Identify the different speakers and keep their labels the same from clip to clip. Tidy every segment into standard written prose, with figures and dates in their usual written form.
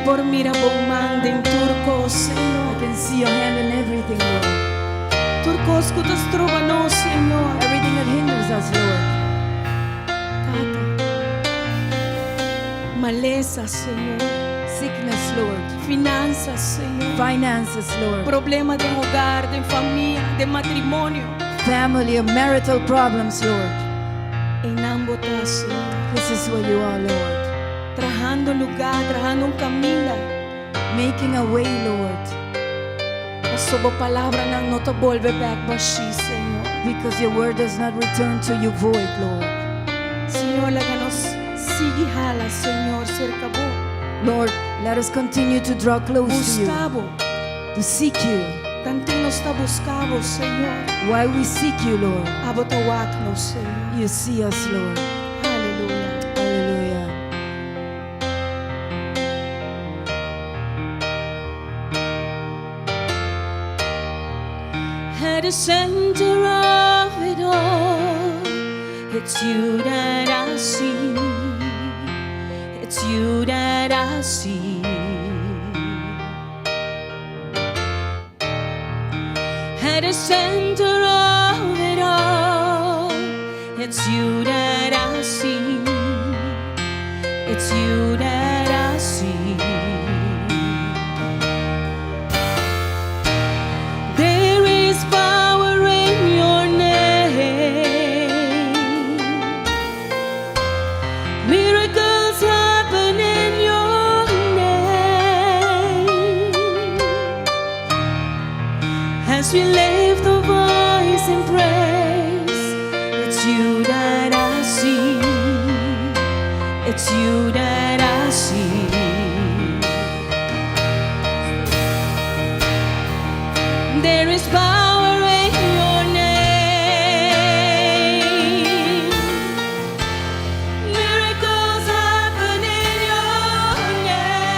Speaker 1: por mira bomang din turcos, Señor.
Speaker 2: I can see your hand in everything, Lord.
Speaker 1: Turcos ko tas trubano, Señor.
Speaker 2: Everything that hinders us, Lord.
Speaker 1: Tata. Maleza, Señor.
Speaker 2: Sickness, Lord.
Speaker 1: Finanzas, Señor.
Speaker 2: Finances, Lord.
Speaker 1: Problema de hogar, de familia, de matrimonio.
Speaker 2: Family or marital problems, Lord.
Speaker 1: En ambos, Señor.
Speaker 2: This is where you are, Lord.
Speaker 1: Trabajando lugar, trabajando un camino.
Speaker 2: Making a way, Lord.
Speaker 1: Sobo palabra nang no to volve back bashi, Señor.
Speaker 2: Because your word does not return to you void, Lord.
Speaker 1: Señor, laganos sige hala, Señor, cerca bo.
Speaker 2: Lord, let us continue to draw close
Speaker 1: Buscabo.
Speaker 2: to you, to seek you.
Speaker 1: Tanting nos ta buscabo, Señor.
Speaker 2: While we seek you, Lord,
Speaker 1: Abotawak no, Señor.
Speaker 2: you see us, Lord.
Speaker 1: Hallelujah.
Speaker 2: Hallelujah.
Speaker 1: At the center of it all, it's you that I see. It's you that I see. At the center of it all, it's you that I see. It's you that I see. There is power in your name. Miracles happen in your name. As we lift our voice in praise, it's you that I see. It's you that I see. There is power in your name. Miracles happen in your name.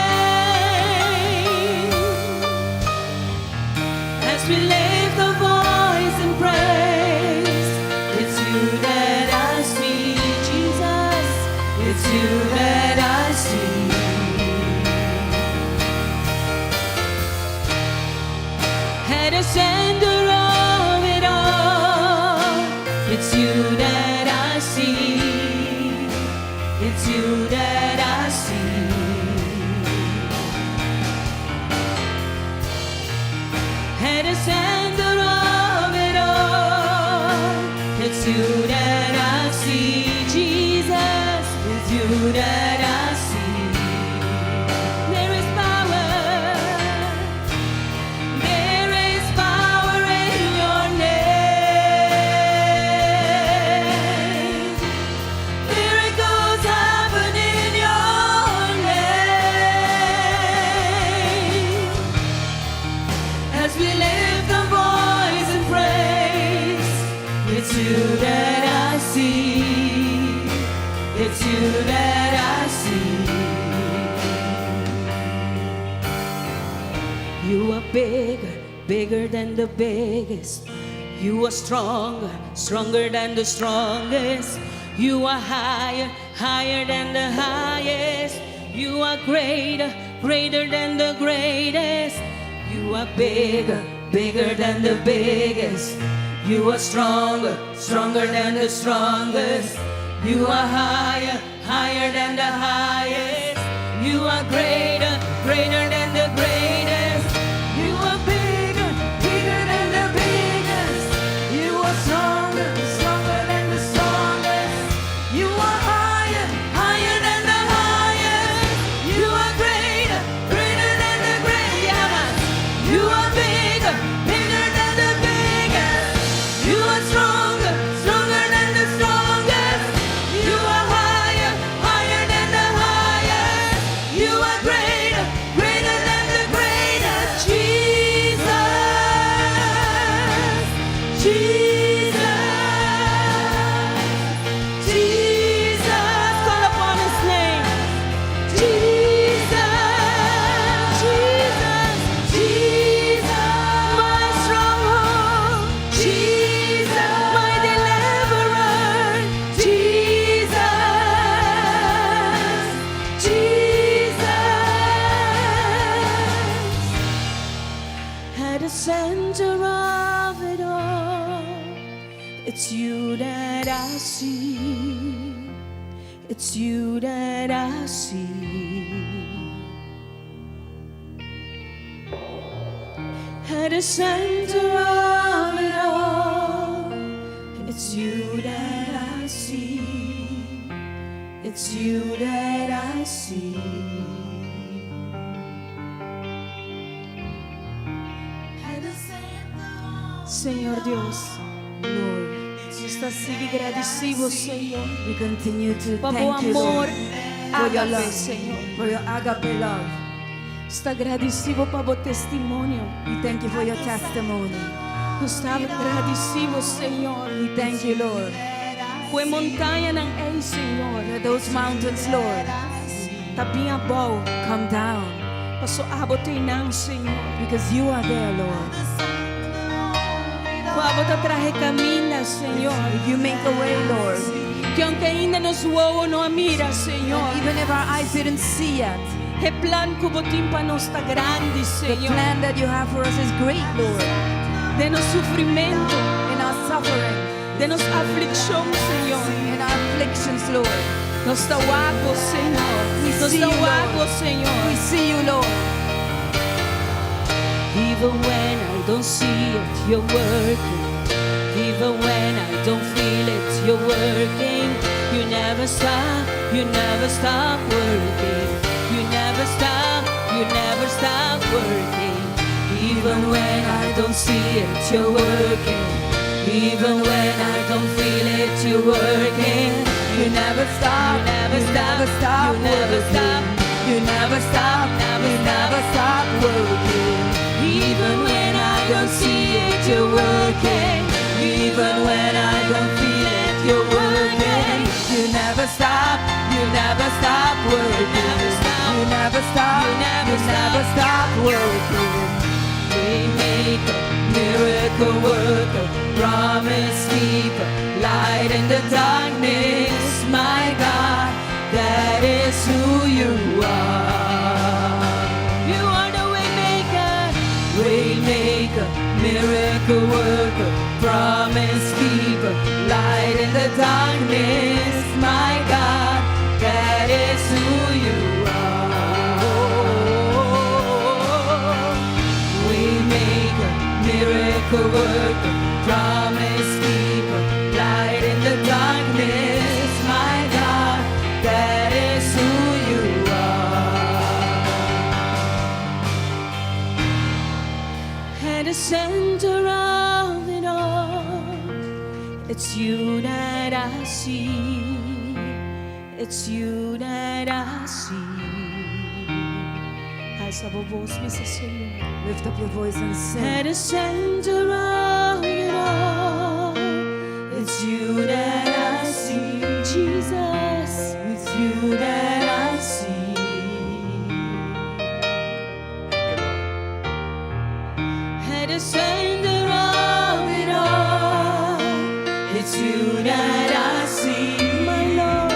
Speaker 1: As we lift our voice in praise, it's you that I see, Jesus. It's you that I see. At the center of it all, it's you that I see. It's you that I see. At the center of it all, it's you that I see, Jesus. It's you that I see. There is power. There is power in your name. Miracles happen in your name. As we lift our voice in praise, it's you that I see. It's you that I see. You are bigger, bigger than the biggest. You are stronger, stronger than the strongest. You are higher, higher than the highest. You are greater, greater than the greatest. You are bigger, bigger than the biggest. You are stronger, stronger than the strongest. You are higher, higher than the highest. You are greater, greater than the greatest. You are bigger, bigger than the biggest. You are stronger, stronger than the strongest. You are higher, higher than the highest. You are greater, greater than the greatest. You are bigger, bigger than the biggest. You are stronger, stronger than the strongest. You are higher, higher than the highest. You are greater, greater than the greatest. It's you that I see. It's you that I see. At the center of it all, it's you that I see. It's you that I see. Señor Dios,
Speaker 2: Lord,
Speaker 1: está sigue agradecido, Señor.
Speaker 2: we continue to
Speaker 1: Pabo
Speaker 2: thank you,
Speaker 1: amor,
Speaker 2: Lord, for your
Speaker 1: agape,
Speaker 2: love,
Speaker 1: Señor.
Speaker 2: for your agape love.
Speaker 1: Está agradecido pabo testimonio.
Speaker 2: We thank you for your testimony.
Speaker 1: Está agradecido, Señor.
Speaker 2: We thank you, Lord.
Speaker 1: Fue montanha ng ay, Señor.
Speaker 2: For those mountains, Lord,
Speaker 1: Tabinha bom.
Speaker 2: come down
Speaker 1: Paso abot ay nang, Señor.
Speaker 2: because you are there, Lord.
Speaker 1: Abot a traje camina, Señor.
Speaker 2: You make a way, Lord.
Speaker 1: Que aunque ainda nos uovo no mira, Señor.
Speaker 2: Even if our eyes didn't see yet,
Speaker 1: E plan ko botim pa nos ta grande,
Speaker 2: the
Speaker 1: Señor.
Speaker 2: plan that you have for us is great, Lord.
Speaker 1: De nos sufrimento,
Speaker 2: In our suffering,
Speaker 1: de nos aflicción, Señor.
Speaker 2: in our afflictions, Lord,
Speaker 1: Nos tawago, Señor. Nos
Speaker 2: see you,
Speaker 1: tawago,
Speaker 2: Lord.
Speaker 1: Señor.
Speaker 2: we see you, Lord.
Speaker 1: Even when I don't see it, you're working. Even when I don't feel it, you're working. You never stop working. You never stop working. Even when I don't see it, you're working. Even when I don't feel it, you're working. You never stop, you never stop,
Speaker 2: You never stop, you never stop working.
Speaker 1: Even when I don't see it, you're working. Even when I don't feel it, you're working.
Speaker 2: You never stop working. You never stop working.
Speaker 1: Waymaker, miracle worker, promise keeper, light in the darkness, my God, that is who you are. You are the waymaker, miracle worker, promise keeper, light in the darkness, my God, that is who you are. Waymaker, miracle worker, promise keeper, light in the darkness, my God, that is who you are. At the center of it all, it's you that I see. It's you that I see. Alza a voz, dice Señor.
Speaker 2: Lift up your voice and sing.
Speaker 1: At the center of it all, it's you that I see. Jesus, it's you that I see. At the center of it all, it's you that I see. My Lord,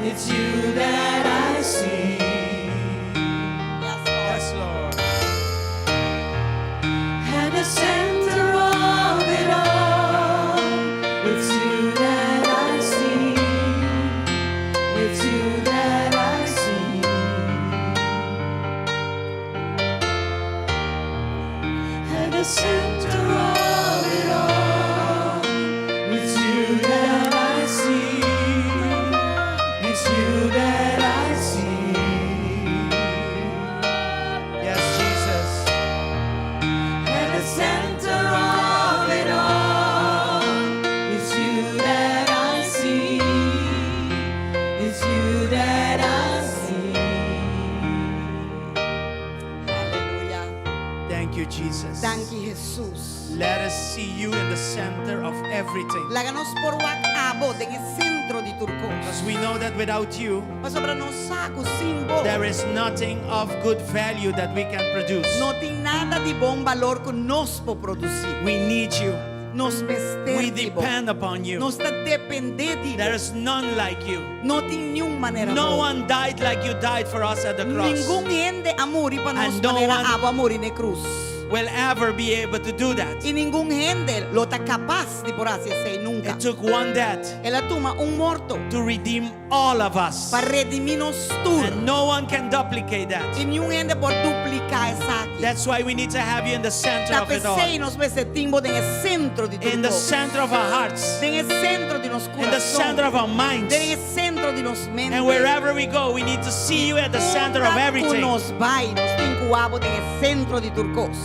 Speaker 1: it's you that I see.
Speaker 3: Yes, Lord.
Speaker 1: At the center of it all, it's you that I see. It's you that I see. At the center of it all, it's you that I see. It's you that I see.
Speaker 3: Yes, Jesus.
Speaker 1: At the center of it all, it's you that I see. It's you that I see.
Speaker 4: Hallelujah.
Speaker 3: Thank you, Jesus.
Speaker 4: Thank you, Jesus.
Speaker 3: Let us see you in the center of everything.
Speaker 4: Laganos por wak abo dengan sentro di turkos.
Speaker 3: Because we know that without you,
Speaker 4: Pasobra no saco simbo.
Speaker 3: there is nothing of good value that we can produce.
Speaker 4: No tem nada de bom valor que nos po produzir.
Speaker 3: We need you.
Speaker 4: Nos mester
Speaker 3: We
Speaker 4: de bom.
Speaker 3: depend upon you.
Speaker 4: Nos está depender de
Speaker 3: There is none like you.
Speaker 4: No tem nenhuma maneira
Speaker 3: No
Speaker 4: bom.
Speaker 3: one died like you died for us at the cross.
Speaker 4: Ninguém ende a morrer para nos
Speaker 3: And no
Speaker 4: maneira
Speaker 3: one-
Speaker 4: abo a morrer na cruz.
Speaker 3: will ever be able to do that.
Speaker 4: Y ningún gente lo está capaz de por así hacer nunca.
Speaker 3: It took one death
Speaker 4: Ela toma morto
Speaker 3: to redeem all of us.
Speaker 4: para redimirnos tudo.
Speaker 3: And no one can duplicate that.
Speaker 4: E nenhum ainda pode duplicar essa aqui.
Speaker 3: That's why we need to have you in the center of it all.
Speaker 4: Tapecei nos sentimos no centro de tudo.
Speaker 3: In the center of our hearts.
Speaker 4: No centro de nos
Speaker 3: In the center
Speaker 4: corações.
Speaker 3: of our minds.
Speaker 4: No centro de nos mentes.
Speaker 3: And wherever we go, we need to see you at the center of everything.
Speaker 4: Nos vai, nos tincuabo no centro de turcos.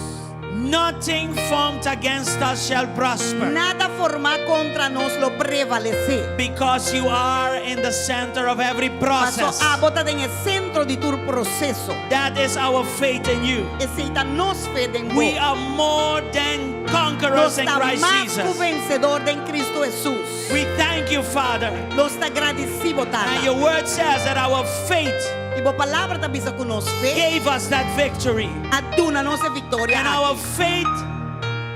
Speaker 3: Nothing formed against us shall prosper.
Speaker 4: Nada forma contra nós lo prevalecer.
Speaker 3: Because you are in the center of every process.
Speaker 4: Paso a bota no centro de tu processo.
Speaker 3: That is our faith in you.
Speaker 4: Essa nos fé em
Speaker 3: We are more than conquerors in Christ
Speaker 4: mais que
Speaker 3: Jesus.
Speaker 4: vencedor em Cristo Jesus.
Speaker 3: We thank you, Father.
Speaker 4: Nós está agradecido,
Speaker 3: And
Speaker 4: Tata.
Speaker 3: your word says that our faith
Speaker 4: E a palavra está bisa com nós fé.
Speaker 3: gave us that victory.
Speaker 4: Aduna nossa vitória.
Speaker 3: And our faith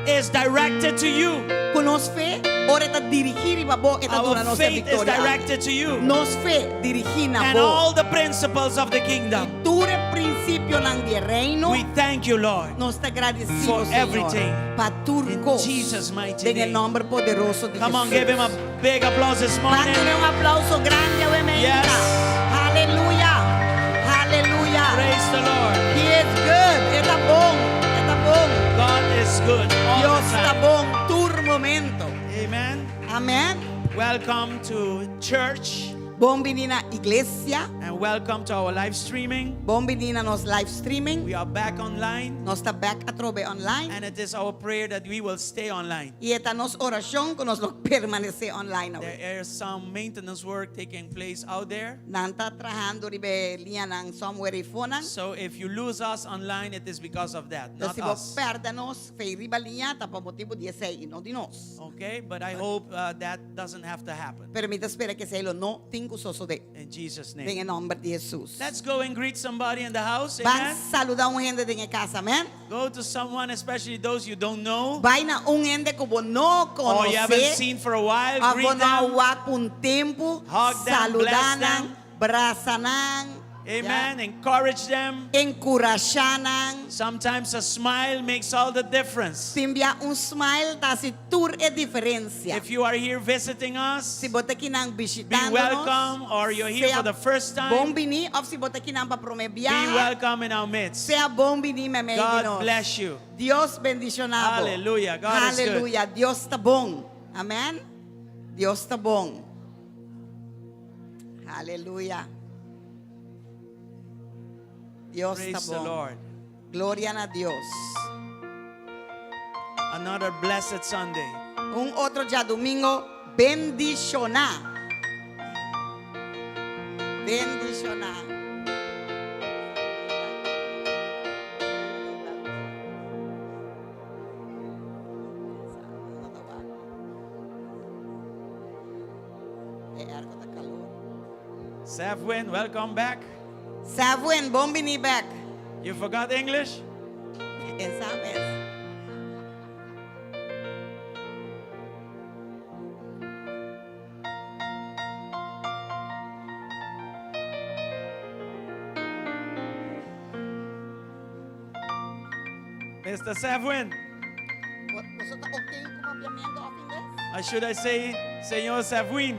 Speaker 3: is directed to you.
Speaker 4: Com nós fé, ora está dirigir e babo que está duna
Speaker 3: Our
Speaker 4: nossa
Speaker 3: faith is
Speaker 4: vitória.
Speaker 3: directed to you.
Speaker 4: Nos fé dirigir na
Speaker 3: And
Speaker 4: bo.
Speaker 3: all the principles of the kingdom.
Speaker 4: Ture princípio ng reino.
Speaker 3: We thank you, Lord.
Speaker 4: Nós está agradecido,
Speaker 3: For
Speaker 4: Senhor.
Speaker 3: everything.
Speaker 4: Para
Speaker 3: In
Speaker 4: turcos.
Speaker 3: Jesus' mighty
Speaker 4: En el
Speaker 3: name.
Speaker 4: nombre poderoso de
Speaker 3: Come on,
Speaker 4: Jesus.
Speaker 3: give him a big applause this morning.
Speaker 4: Mándole aplauso grande a Avenida.
Speaker 3: Yes.
Speaker 4: Aleluya. Aleluya.
Speaker 3: Praise the Lord.
Speaker 4: He is good. Está bom. Está bom.
Speaker 3: God is good all
Speaker 4: Dios
Speaker 3: the
Speaker 4: está
Speaker 3: time.
Speaker 4: bom. Tur momento.
Speaker 3: Amen.
Speaker 4: Amén.
Speaker 3: Welcome to church
Speaker 4: Bom menina iglesia.
Speaker 3: and welcome to our live streaming.
Speaker 4: Bom menina nos live streaming.
Speaker 3: We are back online
Speaker 4: Nos está back a trove online.
Speaker 3: and it is our prayer that we will stay online.
Speaker 4: Y esta nos oración que nos lo permanece online.
Speaker 3: There is some maintenance work taking place out there.
Speaker 4: Nanta trabajando ribe linha ng somewhere ifonan.
Speaker 3: So if you lose us online, it is because of that,
Speaker 4: Então
Speaker 3: not
Speaker 4: se
Speaker 3: us.
Speaker 4: você perde nos, fei riba linha, tá pa motivo de ser e não de nós.
Speaker 3: Okay, but I hope that doesn't have to happen.
Speaker 4: Permita espera que se lo no tinco soso de.
Speaker 3: In Jesus'
Speaker 4: En
Speaker 3: name.
Speaker 4: el nombre de Jesús.
Speaker 3: Let's go and greet somebody in the house.
Speaker 4: Van
Speaker 3: Amen.
Speaker 4: saludar un gente de casa, amén.
Speaker 3: Go to someone, especially those you don't know
Speaker 4: Vai na un gente como no
Speaker 3: or you haven't
Speaker 4: conoce.
Speaker 3: seen for a while.
Speaker 4: A
Speaker 3: Greet
Speaker 4: na
Speaker 3: them.
Speaker 4: wak un tempo.
Speaker 3: Hug them, bless
Speaker 4: Saludanan,
Speaker 3: them.
Speaker 4: brasanan.
Speaker 3: Amen. Encourage them.
Speaker 4: Encourajanan.
Speaker 3: Sometimes a smile makes all the difference.
Speaker 4: Timbia un smile, ta si tur e diferencia.
Speaker 3: If you are here visiting us,
Speaker 4: Si bote kinang
Speaker 3: be
Speaker 4: visitándonos.
Speaker 3: welcome, or you're here for the first
Speaker 4: Bom
Speaker 3: time,
Speaker 4: bini, of si bote kinang pa prome
Speaker 3: be
Speaker 4: biyahe.
Speaker 3: welcome in our midst.
Speaker 4: Sea bom bini me me
Speaker 3: God
Speaker 4: dinos.
Speaker 3: bless you.
Speaker 4: Dios bendicionado.
Speaker 3: Hallelujah. God is good.
Speaker 4: Hallelujah. Dios está bom. Amén. Dios está bom. Hallelujah. Dios
Speaker 3: Praise
Speaker 4: está
Speaker 3: the
Speaker 4: bom.
Speaker 3: Lord.
Speaker 4: Gloria a Dios.
Speaker 3: Another blessed Sunday.
Speaker 4: Un otro ya domingo bendicionar. Bendicionar.
Speaker 3: Safwin, welcome back.
Speaker 4: Savuen, bom bini back.
Speaker 3: You forgot English?
Speaker 4: En Sames.
Speaker 3: Mr. Safwin,
Speaker 4: ¿Vosotros ok con papiamento of inglés?
Speaker 3: or should I say, Señor Safwin?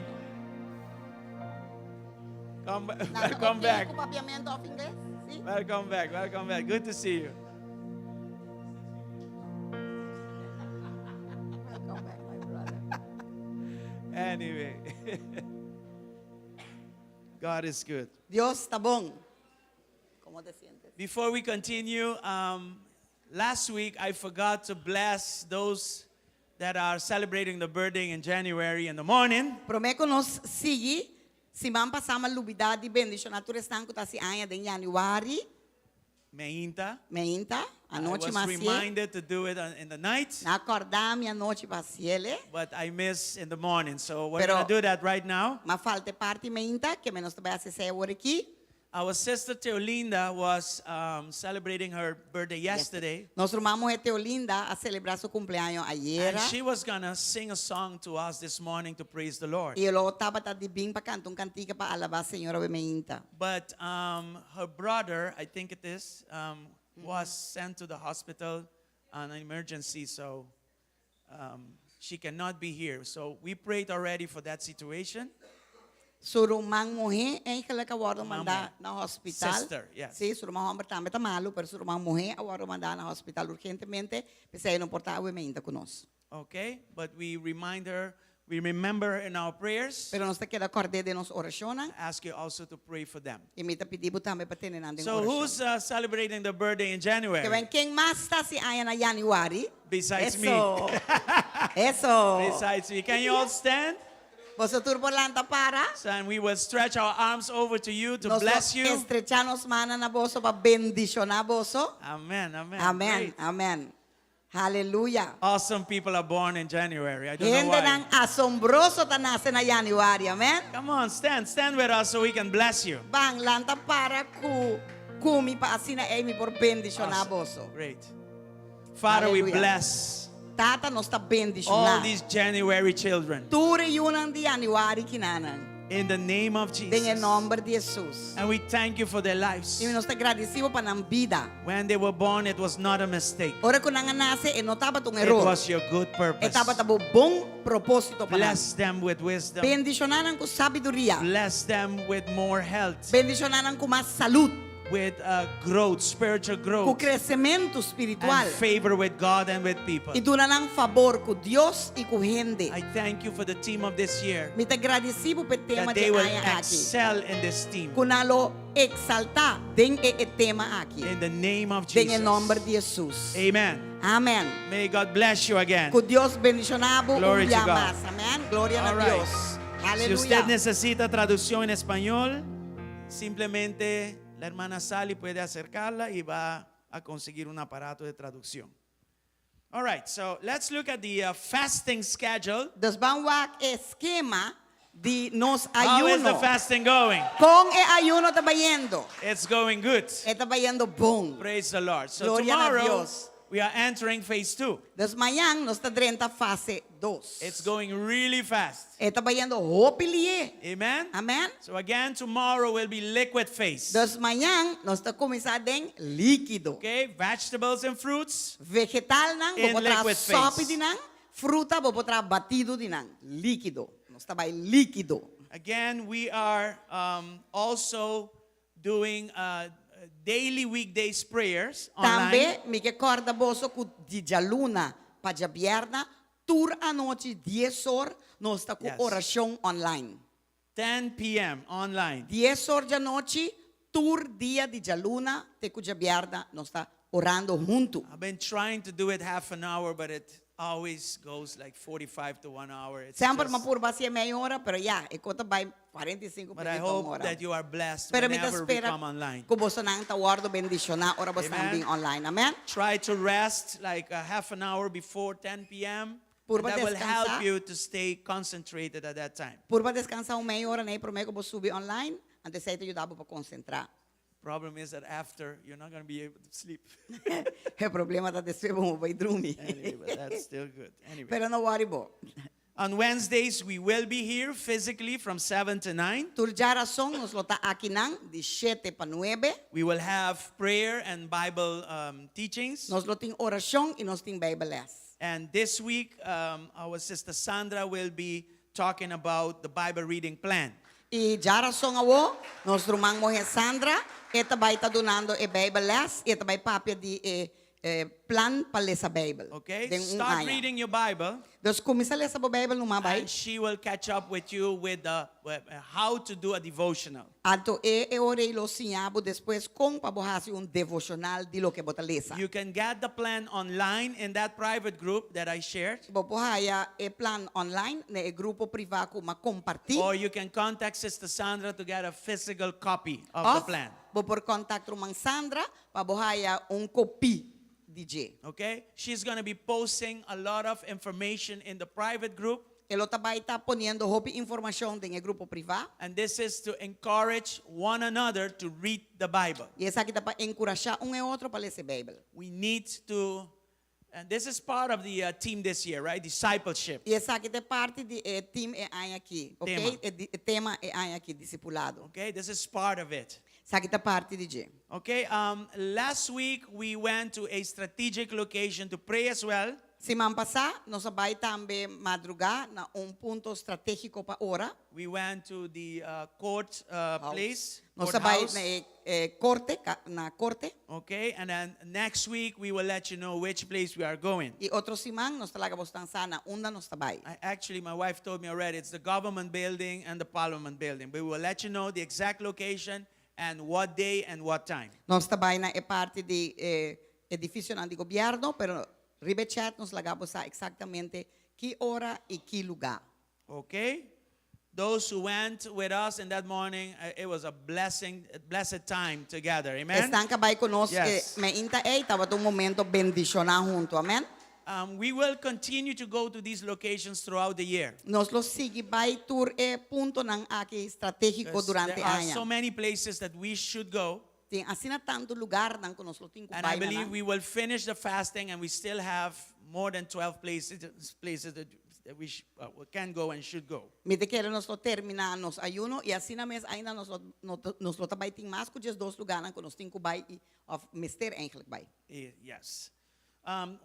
Speaker 3: Welcome back.
Speaker 4: ¿Con papiamento of inglés? ¿Sí?
Speaker 3: Welcome back. Welcome back. Good to see you.
Speaker 4: Welcome back, my brother.
Speaker 3: Anyway, God is good.
Speaker 4: Dios está bon. ¿Cómo te sientes?
Speaker 3: Before we continue, last week I forgot to bless those that are celebrating the birthday in January in the morning.
Speaker 4: Prometo nos sigue. Si man pasama lubidad di bendición naturales tanto ta si anya den Januari.
Speaker 3: Meinta.
Speaker 4: Meinta.
Speaker 3: I
Speaker 4: Anoche
Speaker 3: was
Speaker 4: macie.
Speaker 3: reminded to do it in the night,
Speaker 4: Na acordar-me anoche paciele.
Speaker 3: but I missed in the morning. So we're
Speaker 4: Pero-
Speaker 3: going to do that right now.
Speaker 4: Ma falte parte meinta que menos te vai se agora aqui.
Speaker 3: Our sister Teolinda was celebrating her birthday yesterday.
Speaker 4: Nós rumamos a Teolinda a celebrar seu cumpleaños ayer.
Speaker 3: And she was going to sing a song to us this morning to praise the Lord.
Speaker 4: E eu estava tá de bem para cantar cantiga para alabar a Senhora Bemeinta.
Speaker 3: But her brother, I think it is, was sent to the hospital an emergency, so she cannot be here. So we prayed already for that situation.
Speaker 4: Surumang muhe ay kalakawaro
Speaker 3: Mama.
Speaker 4: manda na hospital.
Speaker 3: Sister, yes.
Speaker 4: Sí, surumang hombre também tá malo, pero surumang muhe awaro manda na hospital urgentemente. Pensei não portar o emenda conosco.
Speaker 3: Okay, but we remind her, we remember in our prayers.
Speaker 4: Pero nós te queda acordar de nos oracionan.
Speaker 3: I ask you also to pray for them.
Speaker 4: E me tá pedindo também para ter nanding
Speaker 3: So who's
Speaker 4: oração.
Speaker 3: celebrating the birthday in January?
Speaker 4: Kaya quem mais está si aya na January?
Speaker 3: Besides me.
Speaker 4: Eso. Eso.
Speaker 3: Besides me. Can you all stand?
Speaker 4: Você turbolanta para?
Speaker 3: So, and we will stretch our arms over to you to
Speaker 4: Nós
Speaker 3: bless you.
Speaker 4: estrechamos mana na boso para bendicionar boso.
Speaker 3: Amen, amen.
Speaker 4: Amen.
Speaker 3: Great.
Speaker 4: Amen. Hallelujah.
Speaker 3: Awesome people are born in January. I don't know
Speaker 4: Gente
Speaker 3: why.
Speaker 4: nang asombroso ta nase na January. Amen.
Speaker 3: Come on, stand with us so we can bless you.
Speaker 4: Bang lanta para kumi pa asina Amy por bendicionar boso.
Speaker 3: Great. Father, we
Speaker 4: Hallelujah.
Speaker 3: bless
Speaker 4: Tata nos ta
Speaker 3: all
Speaker 4: bendicionar.
Speaker 3: these January children
Speaker 4: Ture yun di January kinanan.
Speaker 3: in the name of
Speaker 4: Em
Speaker 3: Jesus.
Speaker 4: nome de Jesus.
Speaker 3: And we thank you for their lives.
Speaker 4: E nós te agradecemos para nam vida.
Speaker 3: When they were born, it was not a mistake.
Speaker 4: Ora ko nang nase e notaba tong
Speaker 3: It
Speaker 4: error.
Speaker 3: was your good
Speaker 4: E
Speaker 3: purpose.
Speaker 4: taba tabo bong propósito pa nam.
Speaker 3: Bless them with wisdom.
Speaker 4: Bendicionanan ko sabiduria.
Speaker 3: Bless them with more health,
Speaker 4: Bendicionanan ko mas salud.
Speaker 3: with growth, spiritual
Speaker 4: Ko
Speaker 3: growth,
Speaker 4: crescimento espiritual.
Speaker 3: and favor with God and with people.
Speaker 4: E dunanang favor ko Dios e ko gente.
Speaker 3: I thank you for the team of this year,
Speaker 4: Mi te agradecido pe tema
Speaker 3: that
Speaker 4: de
Speaker 3: they will
Speaker 4: aya aqui.
Speaker 3: excel in this team.
Speaker 4: Kunalo exalta den e tema aqui.
Speaker 3: In the name of
Speaker 4: Den em
Speaker 3: Jesus.
Speaker 4: nome de Jesus.
Speaker 3: Amen.
Speaker 4: Amén.
Speaker 3: May God bless you again.
Speaker 4: Ko Dios bendicionado
Speaker 3: Glory
Speaker 4: un
Speaker 3: to
Speaker 4: día
Speaker 3: God.
Speaker 4: más. Amén. Gloria a
Speaker 3: All right.
Speaker 4: Dios.
Speaker 3: Si usted
Speaker 4: Aleluya.
Speaker 3: necesita traducción en español, simplemente la hermana Sally puede acercarla y va a conseguir un aparato de traducción. All right, so let's look at the fasting schedule.
Speaker 4: Dus banwak esquema de nos
Speaker 3: How is the
Speaker 4: ayuno.
Speaker 3: fasting going?
Speaker 4: Con e ayuno está yendo.
Speaker 3: It's going good.
Speaker 4: Está yendo bom.
Speaker 3: Praise the Lord. So
Speaker 4: Gloria a
Speaker 3: tomorrow
Speaker 4: Dios.
Speaker 3: we are entering phase 2.
Speaker 4: Dus mañana nos está drenta fase 2.
Speaker 3: It's going really fast.
Speaker 4: Está yendo hopilie.
Speaker 3: Amen?
Speaker 4: Amén.
Speaker 3: So again, tomorrow will be liquid phase.
Speaker 4: Dus mañana nos está começando em líquido.
Speaker 3: Okay, vegetables and fruits.
Speaker 4: Vegetal nang,
Speaker 3: In
Speaker 4: bopotra
Speaker 3: liquid
Speaker 4: sope
Speaker 3: phase.
Speaker 4: dinang, fruta bopotra batido dinang, líquido. Nos está líquido.
Speaker 3: Again, we are also doing daily weekdays prayers online.
Speaker 4: Também me recorda boso que dia luna para dia viernes, tur a noite 10 horas, nós está com
Speaker 3: Yes.
Speaker 4: oração online.
Speaker 3: 10 p.m. online.
Speaker 4: 10 horas da noite, tur dia de dia luna, te com dia viernes, nós está orando junto.
Speaker 3: I've been trying to do it half an hour, but it always goes like 45 to 1 hour. It's
Speaker 4: Sempre
Speaker 3: just-
Speaker 4: uma purba assim meia hora, pero já, e conta vai 45
Speaker 3: but I
Speaker 4: minutos
Speaker 3: hope
Speaker 4: hora.
Speaker 3: that you are blessed
Speaker 4: Pero me
Speaker 3: whenever we
Speaker 4: espera
Speaker 3: come online.
Speaker 4: que você não está guardo bendicionar, ora você
Speaker 3: Amen.
Speaker 4: também online. Amém?
Speaker 3: Try to rest like a half an hour before 10 p.m.
Speaker 4: Purba
Speaker 3: That will help
Speaker 4: descansar.
Speaker 3: you to stay concentrated at that time.
Speaker 4: Purba descansar meia hora, né? Prometo que você subir online, antes de ajudar para concentrar.
Speaker 3: Problem is that after, you're not going to be able to sleep.
Speaker 4: O problema da descer, vamos vai dormir.
Speaker 3: Anyway, but that's still good. Anyway.
Speaker 4: Pero não worry, bo.
Speaker 3: On Wednesdays, we will be here physically from 7 to 9.
Speaker 4: Turja razão, nos lota aqui nang, de 7 para 9.
Speaker 3: We will have prayer and Bible teachings.
Speaker 4: Nos loting oração e nos ting Bibles.
Speaker 3: And this week, our sister Sandra will be talking about the Bible reading plan.
Speaker 4: E já razão awo, nos rumang mo Sandra, eta vai tá donando e Bibles, eta vai papia de plan para ler a Bible.
Speaker 3: Okay?
Speaker 4: Den
Speaker 3: Start
Speaker 4: aya.
Speaker 3: reading your Bible,
Speaker 4: Dus começa a ler a Bible numa vai.
Speaker 3: and she will catch up with you with how to do a devotional.
Speaker 4: Anto orei lo sinhabo depois com para borrar devocional de lo que bota lesa.
Speaker 3: You can get the plan online in that private group that I shared,
Speaker 4: Boporraia e plan online, ne grupo privado com compartilhar.
Speaker 3: or you can contact Sister Sandra to get a physical copy of the plan.
Speaker 4: Vou por contato com Sandra para borraia copy DJ.
Speaker 3: Okay? She's going to be posting a lot of information in the private group,
Speaker 4: Ela também está ponendo hopi informação em grupo privado.
Speaker 3: and this is to encourage one another to read the Bible.
Speaker 4: E essa aqui está para encorajar e outro para ler a Bíblia.
Speaker 3: We need to, and this is part of the team this year, right? Discipleship.
Speaker 4: E essa aqui é parte do time aqui, ok?
Speaker 3: Tema.
Speaker 4: Tema aqui, discipulado.
Speaker 3: Okay? This is part of it.
Speaker 4: Sa kita parte di G.
Speaker 3: Okay, last week we went to a strategic location to pray as well.
Speaker 4: Semana passada, nós vai também madrugar na punto estratégico para ora.
Speaker 3: We went to the court place,
Speaker 4: Nós vai
Speaker 3: courthouse.
Speaker 4: na corte.
Speaker 3: Okay, and then next week we will let you know which place we are going.
Speaker 4: E outro semana, nós talaga bostan sana, unda nós vai.
Speaker 3: Actually, my wife told me already, it's the government building and the parliament building. But we will let you know the exact location and what day and what time.
Speaker 4: Nós vai na parte de edifício de governo, pero ribechat nós lagamos sa exactamente que hora e que lugar.
Speaker 3: Okay? Those who went with us in that morning, it was a blessed time together. Amen?
Speaker 4: Están ka vai conosco,
Speaker 3: Yes.
Speaker 4: me inta tava um momento bendicionar junto, amen?
Speaker 3: We will continue to go to these locations throughout the year.
Speaker 4: Nós lo sigue vai tour punto ng aqui estratégico
Speaker 3: 'Cause
Speaker 4: durante
Speaker 3: there are
Speaker 4: año.
Speaker 3: so many places that we should go.
Speaker 4: Tem assim na tanto lugar nang conosco lo tinko
Speaker 3: And I
Speaker 4: vai
Speaker 3: believe
Speaker 4: na.
Speaker 3: we will finish the fasting and we still have more than 12 places that we can go and should go.
Speaker 4: Me te quero nós lo terminar nos ayuno e assim na mes ainda nós lo tabay ting mas kujes dos lugar nang conosco tinko vai of mister eigenlijk vai.
Speaker 3: Yes.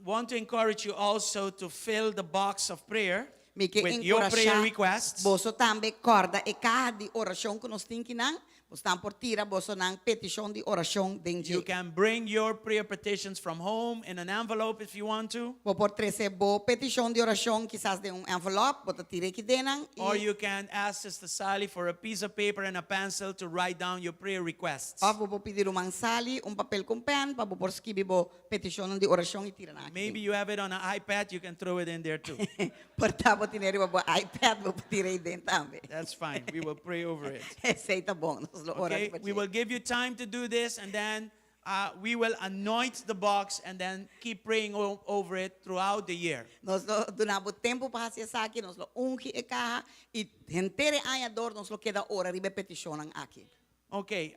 Speaker 3: Want to encourage you also to fill the box of prayer
Speaker 4: Me que
Speaker 3: with your prayer
Speaker 4: encorajar
Speaker 3: requests.
Speaker 4: boso tambe corda e cada di oração que nós tinki nang bostan por tira boso nang petition di oração dengue.
Speaker 3: You can bring your prayer petitions from home in an envelope if you want to.
Speaker 4: Bo por trece bo petition di oração quizás de envelope bota tire ki denang
Speaker 3: Or you can ask Sister Sally for a piece of paper and a pencil to write down your prayer requests.
Speaker 4: of bo pedir sali papel com pen pa bo por escrever bo petition di oração e tira na.
Speaker 3: Maybe you have it on an iPad, you can throw it in there too.
Speaker 4: Portavo tineri bo iPad bo tire den tambe.
Speaker 3: That's fine. We will pray over it.
Speaker 4: Esse tá bom, nós lo ora
Speaker 3: Okay? We will give you time to do this, and then we will anoint the box and then keep praying over it throughout the year.
Speaker 4: Nós lo donamos tempo para hacer aqui, nós lo ungi e caja e entere añador nós lo queda ora ribe petition aqui.
Speaker 3: Okay,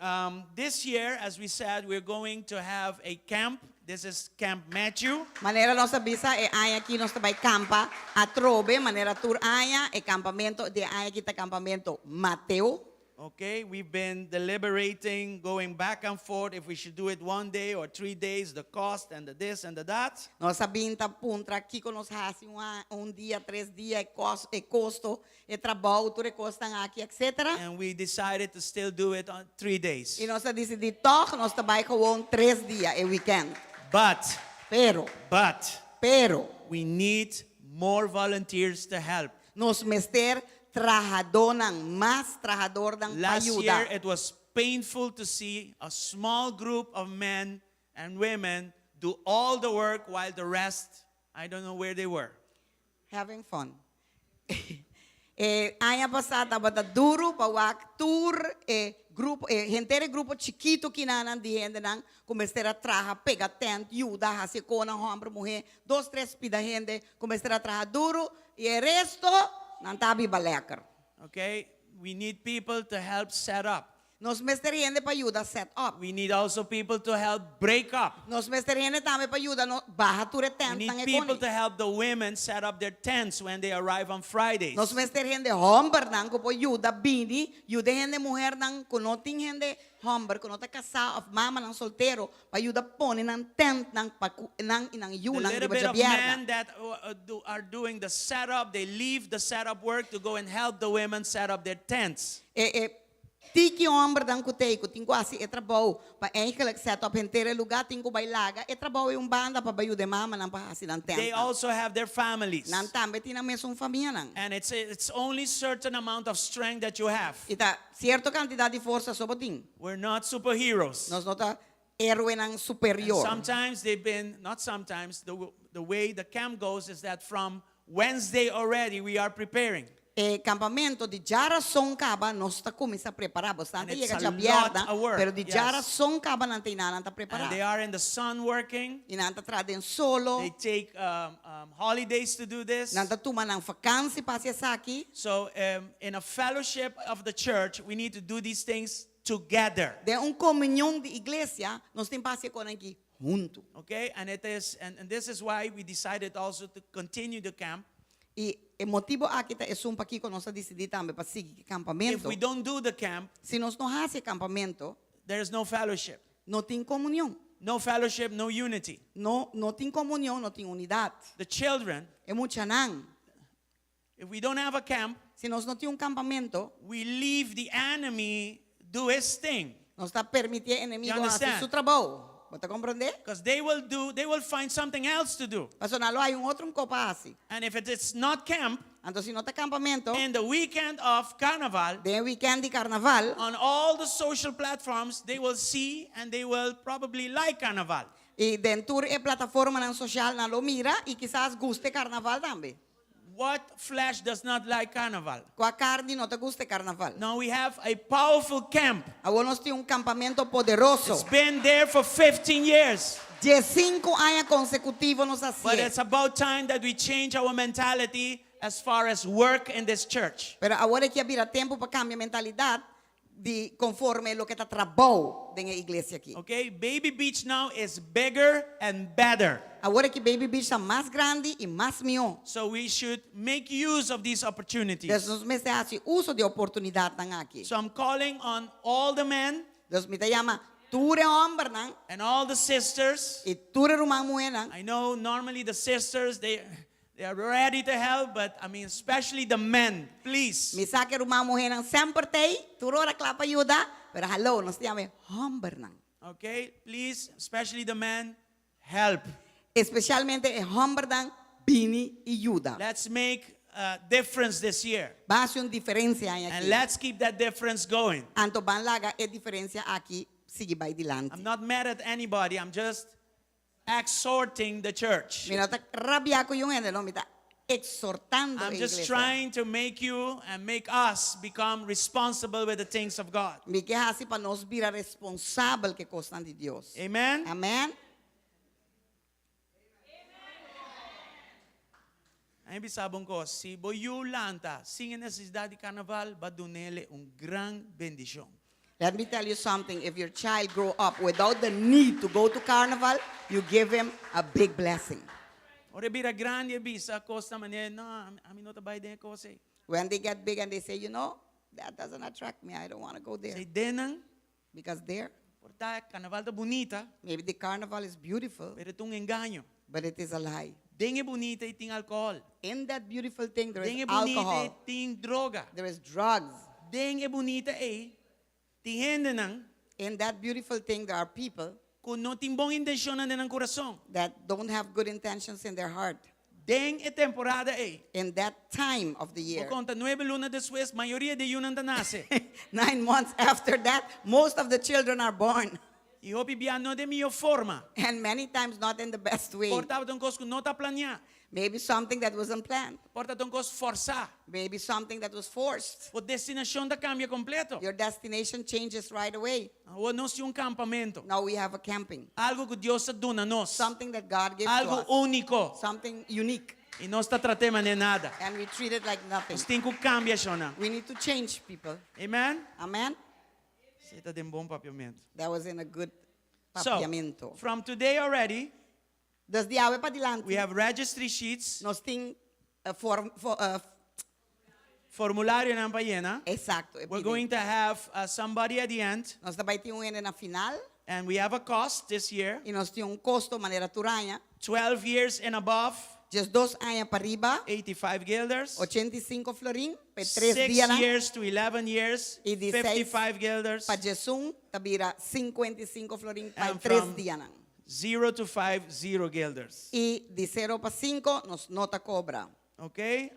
Speaker 3: this year, as we said, we're going to have a camp. This is Camp Matthew.
Speaker 4: Manera nossa bisa e aia aqui nós vai campa a trobe, manera tour aia e campamento de aia aqui tá campamento Mateo.
Speaker 3: Okay, we've been deliberating, going back and forth if we should do it 1 day or 3 days, the cost and the this and the that.
Speaker 4: Nossa binta puntra aqui que nós hasi dia, 3 dias e custo e trabalho, tudo custam aqui, etc.
Speaker 3: And we decided to still do it on 3 days.
Speaker 4: E nós decidi toch, nós trabalhamos gewoon 3 dias e weekend.
Speaker 3: But
Speaker 4: Pero
Speaker 3: we need more volunteers to help.
Speaker 4: nos mester trabajador más trabajador ng
Speaker 3: Last year,
Speaker 4: ayuda.
Speaker 3: it was painful to see a small group of men and women do all the work while the rest, I don't know where they were.
Speaker 4: Having fun. Año pasado bata duro pawak tour grupo grupo chiquito kinanan di gente nang comestere traja pega tent yuda hasi kona hombre mujer 2-3 pida gente comestere traja duro y el resto nan tabi baleker.
Speaker 3: Okay? We need people to help set up.
Speaker 4: Nos mester gente pa ayuda set up.
Speaker 3: We need also people to help break up.
Speaker 4: Nos mester gente también pa ayuda no baja ture
Speaker 3: We
Speaker 4: tent
Speaker 3: need
Speaker 4: nang
Speaker 3: people
Speaker 4: ekoni.
Speaker 3: to help the women set up their tents when they arrive on Fridays.
Speaker 4: Nos mester gente hombre nang ko po ayuda bini, yuda gente mujer nang kunoting gente hombre kunota casa of mama nang soltero pa ayuda pone nang tent nang nang inang
Speaker 3: The
Speaker 4: yu nang
Speaker 3: little
Speaker 4: riba
Speaker 3: bit of
Speaker 4: jabierna.
Speaker 3: men that are doing the setup, they leave the setup work to go and help the women set up their tents.
Speaker 4: Tiki hombre dan kutei ko tingo asi e trabalho pa eigenlijk set up entere lugar tingo bailaga e trabalho banda pa bayu de mama nang pa asi nang tent.
Speaker 3: They also have their families.
Speaker 4: Nang tambe tinang mesong família nang.
Speaker 3: And it's only certain amount of strength that you have.
Speaker 4: Ita cierto cantidad de força soboting.
Speaker 3: We're not superheroes.
Speaker 4: Nos nota héroe nang
Speaker 3: And
Speaker 4: superior.
Speaker 3: sometimes they've been, not sometimes, the way the camp goes is that from Wednesday already we are preparing.
Speaker 4: Campamento de Jara Son Caba nós está começando a preparar bastante
Speaker 3: And it's
Speaker 4: chega
Speaker 3: a
Speaker 4: já
Speaker 3: lot
Speaker 4: biarda,
Speaker 3: of work,
Speaker 4: pero de Jara
Speaker 3: yes.
Speaker 4: Son Caba não tem nada tá
Speaker 3: And
Speaker 4: preparar.
Speaker 3: they are in the sun working.
Speaker 4: E não tá trazendo solo,
Speaker 3: They take holidays to do this.
Speaker 4: não tá tomando nang vacância para se aqui.
Speaker 3: So in a fellowship of the church, we need to do these things together.
Speaker 4: De comunhão de igreja, nós temos que fazer aqui junto.
Speaker 3: Okay? And it is, and this is why we decided also to continue the camp.
Speaker 4: E o motivo aqui é aqui que nós decidimos também para seguir
Speaker 3: If
Speaker 4: campamento.
Speaker 3: we don't do the camp,
Speaker 4: Se nós não fazemos campamento,
Speaker 3: there's no fellowship.
Speaker 4: No tem comunhão.
Speaker 3: No fellowship, no unity.
Speaker 4: No tem comunhão, não tem unidade.
Speaker 3: The children,
Speaker 4: É muito não.
Speaker 3: if we don't have a camp,
Speaker 4: Se nós não temos campamento,
Speaker 3: we leave the enemy do his thing.
Speaker 4: nós está permitindo o inimigo
Speaker 3: You
Speaker 4: fazer
Speaker 3: understand?
Speaker 4: seu trabalho. Você compreende?
Speaker 3: Because they will find something else to do.
Speaker 4: Pastor, não há outro copa assim.
Speaker 3: And if it is not camp,
Speaker 4: Então, se não tem campamento,
Speaker 3: in the weekend of Carnival,
Speaker 4: de weekend de carnaval,
Speaker 3: on all the social platforms, they will see and they will probably like Carnival.
Speaker 4: e dentro da plataforma na social, na lo mira, e quizás guste carnaval também.
Speaker 3: What flesh does not like Carnival?
Speaker 4: Com a carne não te guste carnaval.
Speaker 3: Now we have a powerful camp.
Speaker 4: Agora nós temos campamento poderoso.
Speaker 3: It's been there for 15 years.
Speaker 4: 15 anos consecutivos nos
Speaker 3: But
Speaker 4: hacía.
Speaker 3: it's about time that we change our mentality as far as work in this church.
Speaker 4: Pero agora que havia tempo para cambiar a mentalidade de conforme lo que está trabalho na igreja aqui.
Speaker 3: Okay? Baby Beach now is bigger and better.
Speaker 4: Agora que Baby Beach está mais grande e mais melhor.
Speaker 3: So we should make use of these opportunities.
Speaker 4: Deus nos me hace uso de oportunidade aqui.
Speaker 3: So I'm calling on all the men
Speaker 4: Deus me chama tu é homem não?
Speaker 3: and all the sisters.
Speaker 4: E tu é uma mulher não?
Speaker 3: I know normally the sisters, they are ready to help, but I mean, especially the men, please.
Speaker 4: Me saque uma mulher não sempre tem, tu ora clapa ajuda, pero hello, nós chamamos homem não.
Speaker 3: Okay? Please, especially the men, help.
Speaker 4: Especialmente é homem não, bini e ajuda.
Speaker 3: Let's make a difference this year.
Speaker 4: Basta uma diferença aí
Speaker 3: And
Speaker 4: aqui.
Speaker 3: let's keep that difference going.
Speaker 4: Anto ban laga é diferença aqui, sigue vai dilante.
Speaker 3: I'm not mad at anybody. I'm just exhorting the church.
Speaker 4: Mira, está rabia com yung ene, me está exhortando a
Speaker 3: I'm just
Speaker 4: iglesia.
Speaker 3: trying to make you and make us become responsible with the things of God.
Speaker 4: Me que assim para nós virar responsável que costan de Deus.
Speaker 3: Amen?
Speaker 4: Amém?
Speaker 3: Aí sabon ko, si Boyu Lanta, sin necesidad de carnaval, va donele un gran bendición.
Speaker 4: Let me tell you something. If your child grow up without the need to go to carnival, you give him a big blessing.
Speaker 3: Ora bira grande bisa costa mane no, ami no tabay de ko say.
Speaker 4: When they get big and they say, you know, that doesn't attract me. I don't want to go there.
Speaker 3: Say denang,
Speaker 4: Because there,
Speaker 3: porta carnaval ta bonita,
Speaker 4: maybe the carnival is beautiful,
Speaker 3: pero itong engaño.
Speaker 4: but it is a lie.
Speaker 3: Dengue bonita iting alcohol.
Speaker 4: In that beautiful thing, there is
Speaker 3: Dengue bonita
Speaker 4: alcohol.
Speaker 3: iting droga.
Speaker 4: There is drugs.
Speaker 3: Dengue bonita tihende nang
Speaker 4: In that beautiful thing, there are people
Speaker 3: kung no timbong intensyonan din ang corazon.
Speaker 4: that don't have good intentions in their heart.
Speaker 3: Deng temporada
Speaker 4: In that time of the year.
Speaker 3: O conta 9 lunas después, mayoría de yun ang tanase.
Speaker 4: 9 months after that, most of the children are born.
Speaker 3: Y hopi biano de mio forma.
Speaker 4: And many times not in the best way.
Speaker 3: Porta tong kos kung nota planya.
Speaker 4: Maybe something that wasn't planned.
Speaker 3: Porta tong kos forsa.
Speaker 4: Maybe something that was forced.
Speaker 3: O destinasyon da cambia completo.
Speaker 4: Your destination changes right away.
Speaker 3: O nos yung campamento.
Speaker 4: Now we have a camping.
Speaker 3: Algo que Dios sa duna nos.
Speaker 4: Something that God gives
Speaker 3: Algo
Speaker 4: to us.
Speaker 3: único.
Speaker 4: Something unique.
Speaker 3: Y nos ta tratema de nada.
Speaker 4: And we treat it like nothing.
Speaker 3: Os tinko cambia siya na.
Speaker 4: We need to change people.
Speaker 3: Amen?
Speaker 4: Amen?
Speaker 3: Sita din bom papiamento.
Speaker 4: That was in a good
Speaker 3: So,
Speaker 4: papiamento.
Speaker 3: from today already,
Speaker 4: Desde ahora para adelante,
Speaker 3: we have registry sheets,
Speaker 4: nos tem
Speaker 3: formulario ng payena.
Speaker 4: exacto.
Speaker 3: We're going to have somebody at the end,
Speaker 4: Nós também temos na final
Speaker 3: and we have a cost this year,
Speaker 4: e nós temos custo maneira turanha.
Speaker 3: 12 years and above,
Speaker 4: Just 2 anos para arriba,
Speaker 3: 85 guilders,
Speaker 4: 85 florim, para 3
Speaker 3: 6
Speaker 4: dias lang.
Speaker 3: years to 11 years,
Speaker 4: Y 16
Speaker 3: 55 guilders,
Speaker 4: Para Jesus, tabira 55 florim para
Speaker 3: And
Speaker 4: 3
Speaker 3: from-
Speaker 4: dias lang.
Speaker 3: 0 to 5, 0 guilders.
Speaker 4: E de 0 para 5, nos nota cobra.
Speaker 3: Okay?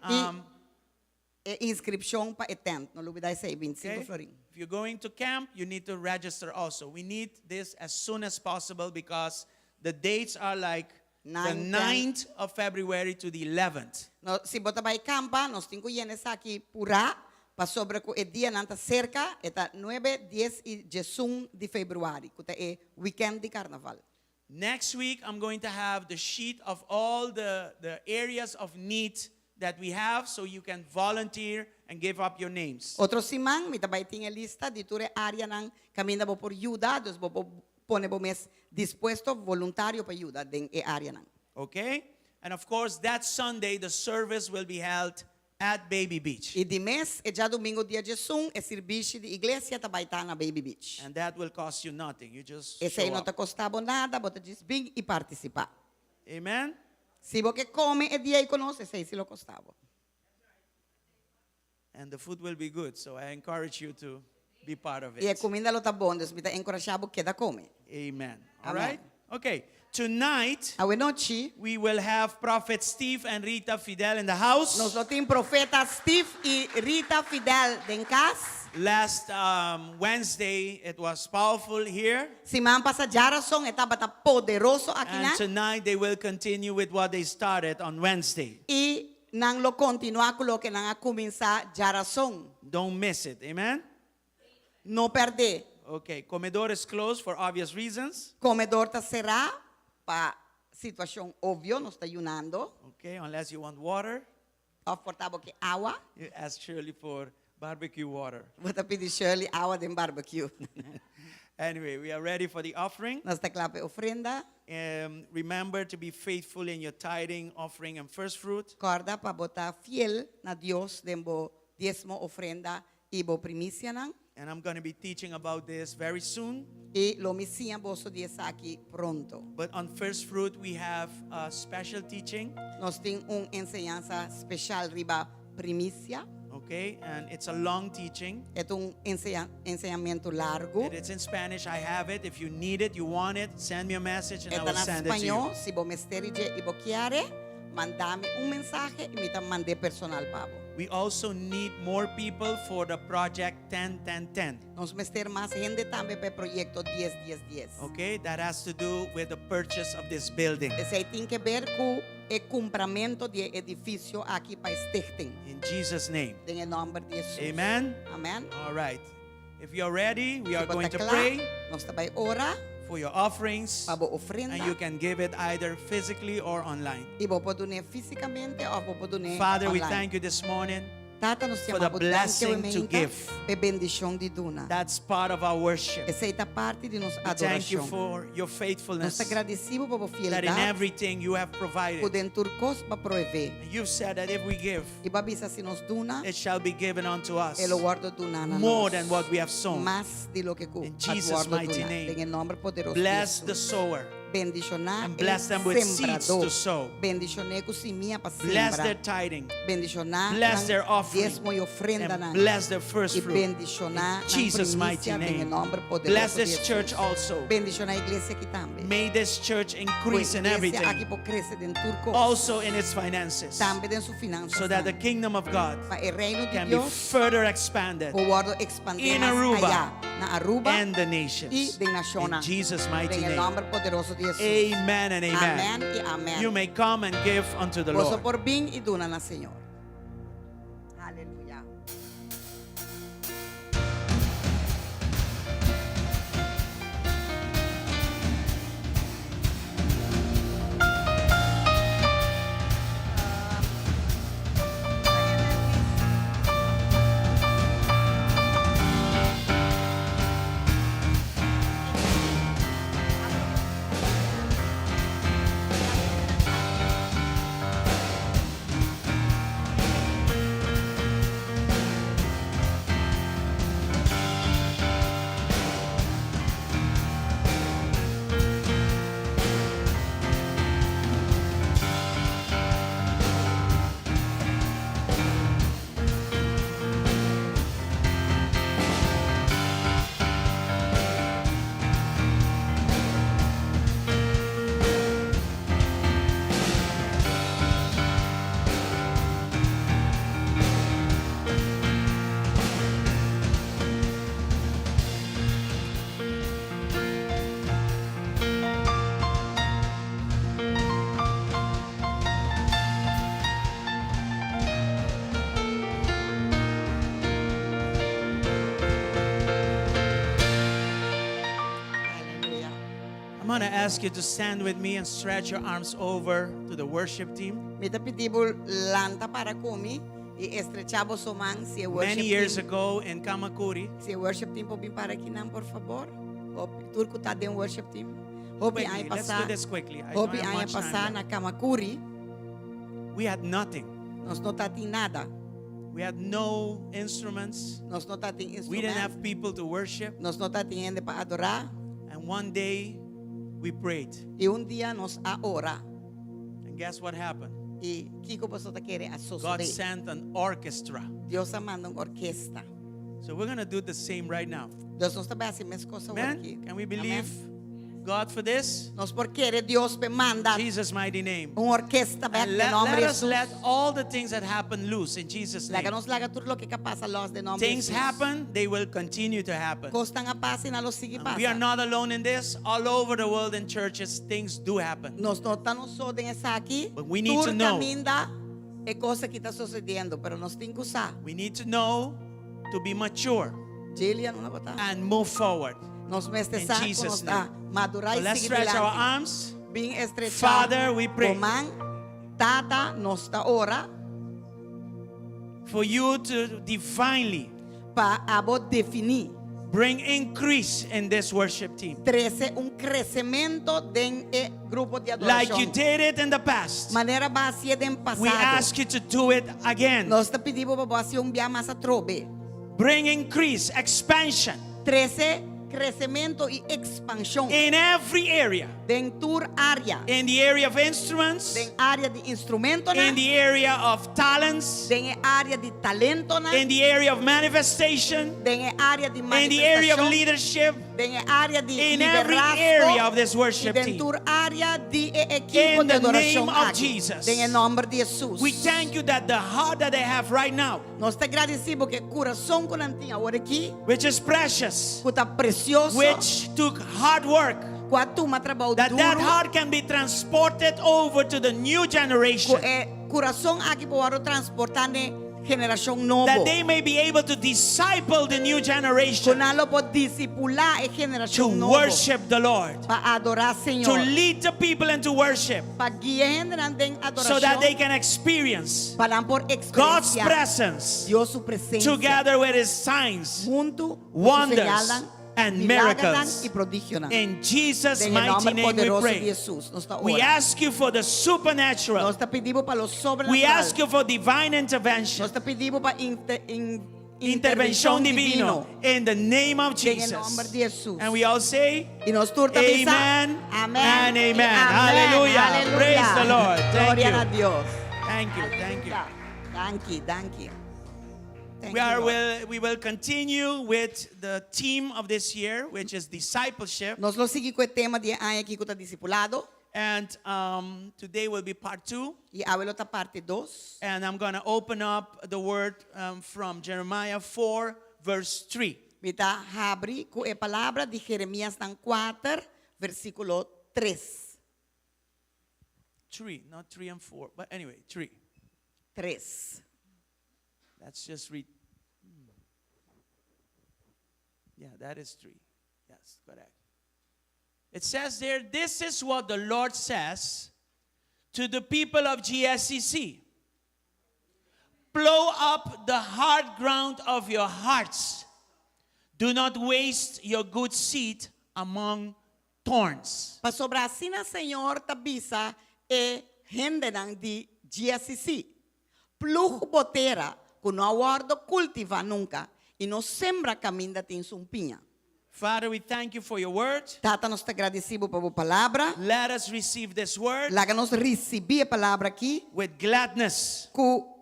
Speaker 4: E inscrição para tent, não olvidar isso aí, 25
Speaker 3: Okay?
Speaker 4: florim.
Speaker 3: If you're going to camp, you need to register also. We need this as soon as possible because the dates are like the
Speaker 4: 9,
Speaker 3: 9th of February to the 11th.
Speaker 4: No, se bota vai campa, nós temos que ir aqui pura, para sobre o dia nanta cerca, eta 9, 10 e 11 de fevereiro, que é weekend de carnaval.
Speaker 3: Next week, I'm going to have the sheet of all the areas of need that we have so you can volunteer and give up your names.
Speaker 4: Outro semana, me também tinha lista de toda a área ng caminho por ajuda, dus bo pone bo mes dispuesto voluntário para ajuda den e área ng.
Speaker 3: Okay? And of course, that Sunday, the service will be held at Baby Beach.
Speaker 4: E de mês, é já domingo, dia de sun, é serviço de igreja, tá baita na Baby Beach.
Speaker 3: And that will cost you nothing. You just
Speaker 4: Esse aí
Speaker 3: show
Speaker 4: não tá
Speaker 3: up.
Speaker 4: custando nada, bota diz bem e participar.
Speaker 3: Amen?
Speaker 4: Se você come, é dia e conosco, esse aí se lo custava.
Speaker 3: And the food will be good. So I encourage you to be part of
Speaker 4: E a
Speaker 3: it.
Speaker 4: comida lo tá bom, Deus me tá encorajado que da come.
Speaker 3: Amen. All
Speaker 4: Amen.
Speaker 3: right? Okay. Tonight,
Speaker 4: A noite,
Speaker 3: we will have Prophet Steve and Rita Fedele in the house.
Speaker 4: nós temos profeta Steve e Rita Fedele em casa.
Speaker 3: Last Wednesday, it was powerful here.
Speaker 4: Semana passada, Jarason estava tá poderoso aqui,
Speaker 3: And
Speaker 4: né?
Speaker 3: tonight, they will continue with what they started on Wednesday.
Speaker 4: E nang lo continuar com o que nang a começar Jarason.
Speaker 3: Don't miss it. Amen?
Speaker 4: Não perder.
Speaker 3: Okay. Comedor is closed for obvious reasons.
Speaker 4: Comedor tá será para situação óbvia, nós está ayunando.
Speaker 3: Okay. Unless you want water,
Speaker 4: Ofertava que água.
Speaker 3: you ask Shirley for barbecue water.
Speaker 4: Vou te pedir Shirley água de barbecue.
Speaker 3: Anyway, we are ready for the offering.
Speaker 4: Nós está claro para ofrenda.
Speaker 3: Remember to be faithful in your tithing, offering, and first fruit.
Speaker 4: Corda para botar fiel na Deus dembo diezmo ofrenda e bo primícia nang.
Speaker 3: And I'm going to be teaching about this very soon.
Speaker 4: E lo misia boso diez aqui pronto.
Speaker 3: But on first fruit, we have a special teaching.
Speaker 4: Nós tem enseñanza especial riba primícia.
Speaker 3: Okay, and it's a long teaching.
Speaker 4: É ensinamento largo.
Speaker 3: It's in Spanish. I have it. If you need it, you want it, send me a message and I
Speaker 4: Está
Speaker 3: will
Speaker 4: na
Speaker 3: send it to you.
Speaker 4: espanhol. Se bo mesterige e bo chiare, mandame mensaje e me mandé personal pavo.
Speaker 3: We also need more people for the project 10-10-10.
Speaker 4: Nos mester más gente también para el proyecto 10-10-10.
Speaker 3: Okay, that has to do with the purchase of this building.
Speaker 4: Ese tiene que ver con el compramento de edificio aquí para stichting.
Speaker 3: In Jesus' name.
Speaker 4: En el nombre de Jesús.
Speaker 3: Amen.
Speaker 4: Amén.
Speaker 3: All right. If you're ready, we are
Speaker 4: Si
Speaker 3: going to
Speaker 4: bota
Speaker 3: pray
Speaker 4: Nos está para ora,
Speaker 3: for your offerings.
Speaker 4: para ofrenda.
Speaker 3: And you can give it either physically or online.
Speaker 4: Y vos podés físicamente o vos podés
Speaker 3: Father, we
Speaker 4: online.
Speaker 3: thank you this morning.
Speaker 4: Tata nos
Speaker 3: for the
Speaker 4: chamamos
Speaker 3: blessing to give.
Speaker 4: e bendición de duna.
Speaker 3: That's part of our worship.
Speaker 4: Essa é parte de nossa
Speaker 3: We thank you
Speaker 4: adoração.
Speaker 3: for your
Speaker 4: Nós
Speaker 3: faithfulness.
Speaker 4: agradecemos por
Speaker 3: That in
Speaker 4: fidelidade.
Speaker 3: everything you have provided.
Speaker 4: Por dentro cos para prover.
Speaker 3: And you've said that if we give,
Speaker 4: E babisa se nos duna,
Speaker 3: it shall be given unto us
Speaker 4: ele guarda duna na
Speaker 3: more
Speaker 4: nós.
Speaker 3: than what we have sown.
Speaker 4: Más de lo que
Speaker 3: In Jesus' mighty name.
Speaker 4: En el nombre poderoso
Speaker 3: Bless
Speaker 4: de
Speaker 3: the
Speaker 4: Jesús.
Speaker 3: sower.
Speaker 4: Bendicionar
Speaker 3: And bless them with seeds to sow.
Speaker 4: Bendicionar com semilla para
Speaker 3: Bless their
Speaker 4: sembrar.
Speaker 3: tithing.
Speaker 4: Bendicionar
Speaker 3: Bless their offering.
Speaker 4: diezmo e ofrenda
Speaker 3: And
Speaker 4: na.
Speaker 3: bless their first
Speaker 4: E
Speaker 3: fruit.
Speaker 4: bendicionar
Speaker 3: In Jesus' mighty
Speaker 4: en el
Speaker 3: name.
Speaker 4: nombre poderoso
Speaker 3: Bless
Speaker 4: de
Speaker 3: this
Speaker 4: Jesús.
Speaker 3: church also.
Speaker 4: Bendicionar a igreja aqui também.
Speaker 3: May this church increase in
Speaker 4: Aqui
Speaker 3: everything.
Speaker 4: por crescer dentro turco.
Speaker 3: Also in its finances.
Speaker 4: Também dentro suas finanças.
Speaker 3: So that the kingdom of God
Speaker 4: para el reino de
Speaker 3: can be
Speaker 4: Dios
Speaker 3: further expanded
Speaker 4: puedo expandir
Speaker 3: in
Speaker 4: más
Speaker 3: Aruba
Speaker 4: allá na Aruba
Speaker 3: and the
Speaker 4: y
Speaker 3: nations.
Speaker 4: de naciones.
Speaker 3: In Jesus' mighty
Speaker 4: En el
Speaker 3: name.
Speaker 4: nombre poderoso de Jesús.
Speaker 3: Amen and amen.
Speaker 4: Amén y amén.
Speaker 3: You may come and give unto the
Speaker 4: Gozo
Speaker 3: Lord.
Speaker 4: por bien y duna na Señor. Aleluya. Aleluya.
Speaker 3: I'm going to ask you to stand with me and stretch your arms over to the worship team.
Speaker 4: Me te pedimos lanta para comi y estrechamos su man si el worship
Speaker 3: Many years
Speaker 4: team.
Speaker 3: ago in Kamakuri,
Speaker 4: Si el worship team pode vir para aqui não, por favor. O turco tá dentro worship team. Hope
Speaker 3: quickly,
Speaker 4: ai
Speaker 3: let's do
Speaker 4: passar.
Speaker 3: this quickly. I
Speaker 4: Hope
Speaker 3: don't have
Speaker 4: ai
Speaker 3: much time
Speaker 4: passar
Speaker 3: left.
Speaker 4: na Kamakuri.
Speaker 3: We had nothing.
Speaker 4: Nós não tá tem nada.
Speaker 3: We had no instruments.
Speaker 4: Nós não tá tem
Speaker 3: We didn't
Speaker 4: instrumento.
Speaker 3: have people to worship.
Speaker 4: Nós não tá tem gente para adorar.
Speaker 3: And one day we prayed.
Speaker 4: E dia nós a ora.
Speaker 3: And guess what happened?
Speaker 4: E Kiko você tá querendo a
Speaker 3: God
Speaker 4: sostre.
Speaker 3: sent an orchestra.
Speaker 4: Deus manda orquestra.
Speaker 3: So we're going to do the same right now.
Speaker 4: Deus não está bem assim, mas coisa
Speaker 3: Amen?
Speaker 4: aqui.
Speaker 3: Can we believe God for this?
Speaker 4: Nós por querer Deus me manda
Speaker 3: Jesus' mighty name.
Speaker 4: orquestra back
Speaker 3: And
Speaker 4: de
Speaker 3: let
Speaker 4: nome de
Speaker 3: us
Speaker 4: Jesus.
Speaker 3: let all the things that happen loose in Jesus'
Speaker 4: Laga
Speaker 3: name.
Speaker 4: nos laga tudo lo que pasa los de nome de
Speaker 3: Things
Speaker 4: Jesus.
Speaker 3: happen, they will continue to happen.
Speaker 4: Costan a paz y na lo sigue
Speaker 3: And we are
Speaker 4: pasa.
Speaker 3: not alone in this. All over the world in churches, things do happen.
Speaker 4: Nós não estamos só de essa aqui.
Speaker 3: But we need to know.
Speaker 4: Caminda é coisa que está sucedendo, pero nós temos que usar.
Speaker 3: We need to know to be mature
Speaker 4: Gillian, não botar.
Speaker 3: and move forward.
Speaker 4: Nós me
Speaker 3: In
Speaker 4: estamos
Speaker 3: Jesus'
Speaker 4: nós madurar
Speaker 3: So
Speaker 4: e
Speaker 3: let's
Speaker 4: seguir
Speaker 3: stretch our
Speaker 4: adelante.
Speaker 3: arms.
Speaker 4: Bem estrechar.
Speaker 3: Father, we pray.
Speaker 4: Comang, tata, nós está ora
Speaker 3: For you to divinely
Speaker 4: para abo definir.
Speaker 3: bring increase in this worship team.
Speaker 4: 13 crescimento den grupo de adoração.
Speaker 3: Like you did it in the past.
Speaker 4: Maneira bacia den passado.
Speaker 3: We ask you to do it again.
Speaker 4: Nós te pedimos para você dia mais atrobe.
Speaker 3: Bring increase, expansion
Speaker 4: 13 crescimento e expansão
Speaker 3: in every area.
Speaker 4: den tour área.
Speaker 3: In the area of instruments,
Speaker 4: Den área de instrumento na.
Speaker 3: in the area of talents,
Speaker 4: Den área de talento na.
Speaker 3: in the area of manifestation,
Speaker 4: Den área de
Speaker 3: in the area of
Speaker 4: manifestação.
Speaker 3: leadership,
Speaker 4: Den área de
Speaker 3: in every
Speaker 4: liderazgo.
Speaker 3: area of this worship
Speaker 4: E den
Speaker 3: team.
Speaker 4: tour área de equipo
Speaker 3: In
Speaker 4: de
Speaker 3: the
Speaker 4: adoração
Speaker 3: name of
Speaker 4: aqui.
Speaker 3: Jesus.
Speaker 4: Den em nome de Jesus.
Speaker 3: We thank you that the heart that they have right now,
Speaker 4: Nós te agradecemos que coração que não tinha agora aqui,
Speaker 3: which is precious,
Speaker 4: que está precioso,
Speaker 3: which took hard work,
Speaker 4: que a turma trabalhou
Speaker 3: that
Speaker 4: duro,
Speaker 3: heart can be transported over to the new generation,
Speaker 4: que coração aqui para transportar ne geração nova.
Speaker 3: that they may be able to disciple the new
Speaker 4: Que
Speaker 3: generation
Speaker 4: nós pode discipular a
Speaker 3: to
Speaker 4: geração nova.
Speaker 3: worship the Lord,
Speaker 4: Para adorar
Speaker 3: to
Speaker 4: Senhor.
Speaker 3: lead the people into worship,
Speaker 4: Para guiar en adoração.
Speaker 3: so that they can experience
Speaker 4: Para por
Speaker 3: God's
Speaker 4: experienciar
Speaker 3: presence
Speaker 4: Dios su presencia.
Speaker 3: together with His signs,
Speaker 4: Junto,
Speaker 3: wonders,
Speaker 4: señalan,
Speaker 3: and
Speaker 4: milagros
Speaker 3: miracles.
Speaker 4: y prodigios.
Speaker 3: In Jesus'
Speaker 4: En el
Speaker 3: mighty
Speaker 4: nombre
Speaker 3: name we
Speaker 4: poderoso de
Speaker 3: pray.
Speaker 4: Jesús. Nos está
Speaker 3: We
Speaker 4: orando.
Speaker 3: ask you for the supernatural.
Speaker 4: Nos te pedimos para lo
Speaker 3: We
Speaker 4: sobrenatural.
Speaker 3: ask you for divine intervention,
Speaker 4: Nos te pedimos para
Speaker 3: intervention divino, in the name of
Speaker 4: En el nombre
Speaker 3: Jesus.
Speaker 4: de Jesús.
Speaker 3: And we all say,
Speaker 4: Y nos turta
Speaker 3: Amen
Speaker 4: Amén.
Speaker 3: and
Speaker 4: y
Speaker 3: amen.
Speaker 4: amén.
Speaker 3: Hallelujah.
Speaker 4: Aleluya.
Speaker 3: Praise the Lord. Thank
Speaker 4: Gloria a
Speaker 3: you.
Speaker 4: Dios.
Speaker 3: Thank you. Thank you.
Speaker 4: Thank you. Thank you. Thank
Speaker 3: We,
Speaker 4: you,
Speaker 3: are,
Speaker 4: Lord.
Speaker 3: we will continue with the theme of this year, which is discipleship.
Speaker 4: Nos lo sigue con el tema de año aquí que está discipulado.
Speaker 3: And today will be part 2.
Speaker 4: Y ahora otra parte 2.
Speaker 3: And I'm going to open up the word from Jeremiah 4, verse 3.
Speaker 4: Vita abri com a palavra de Jeremias 4, versículo 3.
Speaker 3: 3, not 3 and 4. But anyway, 3.
Speaker 4: 3.
Speaker 3: Let's just read. Yeah, that is 3. Yes, correct. It says there, this is what the Lord says to the people of GSCC. Plow up the hard ground of your hearts. Do not waste your good seed among thorns.
Speaker 4: Para sobre assim, Senhor, tabisa e hendenan de GSCC. Plugo botera, que não aguardo cultiva nunca, e não sembra caminho da tinsumpinha.
Speaker 3: Father, we thank you for your word.
Speaker 4: Tata, nós te agradecemos por a palavra.
Speaker 3: Let us receive this word
Speaker 4: Laga nos receber a palavra aqui
Speaker 3: with gladness
Speaker 4: com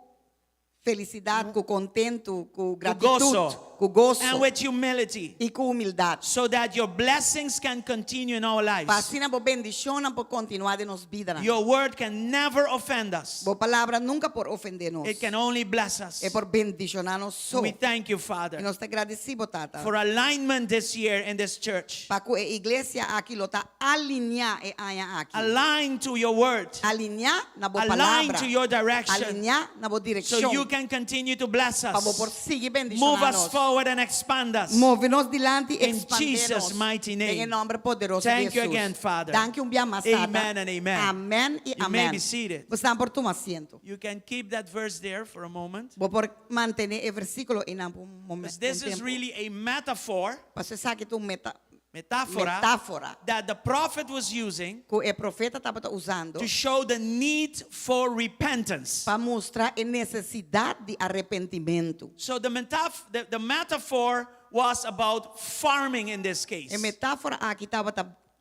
Speaker 4: felicidade, com contento, com
Speaker 3: gozo.
Speaker 4: gratitude, com gozo
Speaker 3: and with humility,
Speaker 4: e com humildade.
Speaker 3: so that your blessings can continue in our
Speaker 4: Para
Speaker 3: lives.
Speaker 4: assim, a bendição por continuar de nos vida.
Speaker 3: Your word can never offend us.
Speaker 4: Boa palavra nunca por ofender-nos.
Speaker 3: It can only bless us.
Speaker 4: É por bendicionar-nos só.
Speaker 3: We thank you,
Speaker 4: E
Speaker 3: Father,
Speaker 4: nós te agradecemos, Tata.
Speaker 3: for alignment this year in this church.
Speaker 4: Para que a igreja aqui lo está alinhar e aia aqui.
Speaker 3: Align to your word.
Speaker 4: Alinhar na boa
Speaker 3: Align
Speaker 4: palavra.
Speaker 3: to your direction,
Speaker 4: Alinhar na boa
Speaker 3: so
Speaker 4: direção.
Speaker 3: you can continue to bless
Speaker 4: Para
Speaker 3: us.
Speaker 4: por seguir
Speaker 3: Move us
Speaker 4: bendicionar-nos.
Speaker 3: forward and expand us.
Speaker 4: Move-nos dilante e
Speaker 3: In Jesus'
Speaker 4: expandir-nos.
Speaker 3: mighty name.
Speaker 4: Em nome poderoso
Speaker 3: Thank
Speaker 4: de
Speaker 3: you
Speaker 4: Jesus.
Speaker 3: again, Father.
Speaker 4: Thank you, dia mais, Tata.
Speaker 3: Amen and amen.
Speaker 4: Amém e
Speaker 3: You may
Speaker 4: amém.
Speaker 3: be seated.
Speaker 4: Você está por tu assento.
Speaker 3: You can keep that verse there for a moment.
Speaker 4: Vou por manter o versículo em um
Speaker 3: Because
Speaker 4: momento.
Speaker 3: this is really a metaphor
Speaker 4: Você sabe que tu meta metáfora
Speaker 3: that the prophet was using
Speaker 4: que o profeta estava usando
Speaker 3: to show the need for repentance.
Speaker 4: para mostrar a necessidade de arrependimento.
Speaker 3: So the metaphor was about farming in this case.
Speaker 4: A metáfora aqui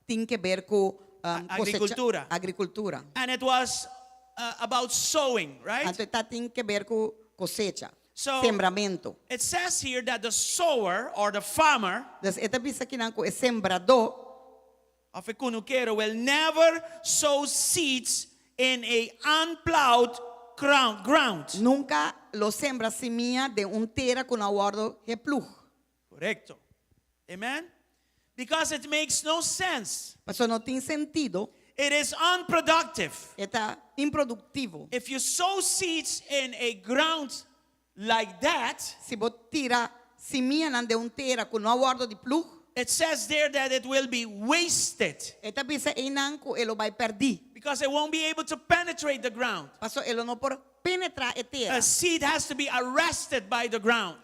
Speaker 4: tem que ver com
Speaker 3: agricultura.
Speaker 4: agricultura.
Speaker 3: And it was about sowing, right?
Speaker 4: Então tem que ver com cosecha,
Speaker 3: So,
Speaker 4: sembramento.
Speaker 3: it says here that the sower or the farmer
Speaker 4: Então, esta bisa aqui o sembrador
Speaker 3: of a cunuquero will never sow seeds in a unplowed ground.
Speaker 4: nunca lo sembra semilla de terra com a guardo replug.
Speaker 3: Correcto. Amen? Because it makes no sense.
Speaker 4: Isso não tem sentido,
Speaker 3: It is unproductive.
Speaker 4: está improdutivo.
Speaker 3: If you sow seeds in a ground like that,
Speaker 4: Se você tira semilla de terra com a guardo de plug,
Speaker 3: it says there that it will be wasted
Speaker 4: esta bisa inanco ele vai perder.
Speaker 3: because it won't be able to penetrate the ground.
Speaker 4: Paso ele não por penetrar a terra.
Speaker 3: A seed has to be arrested by the ground.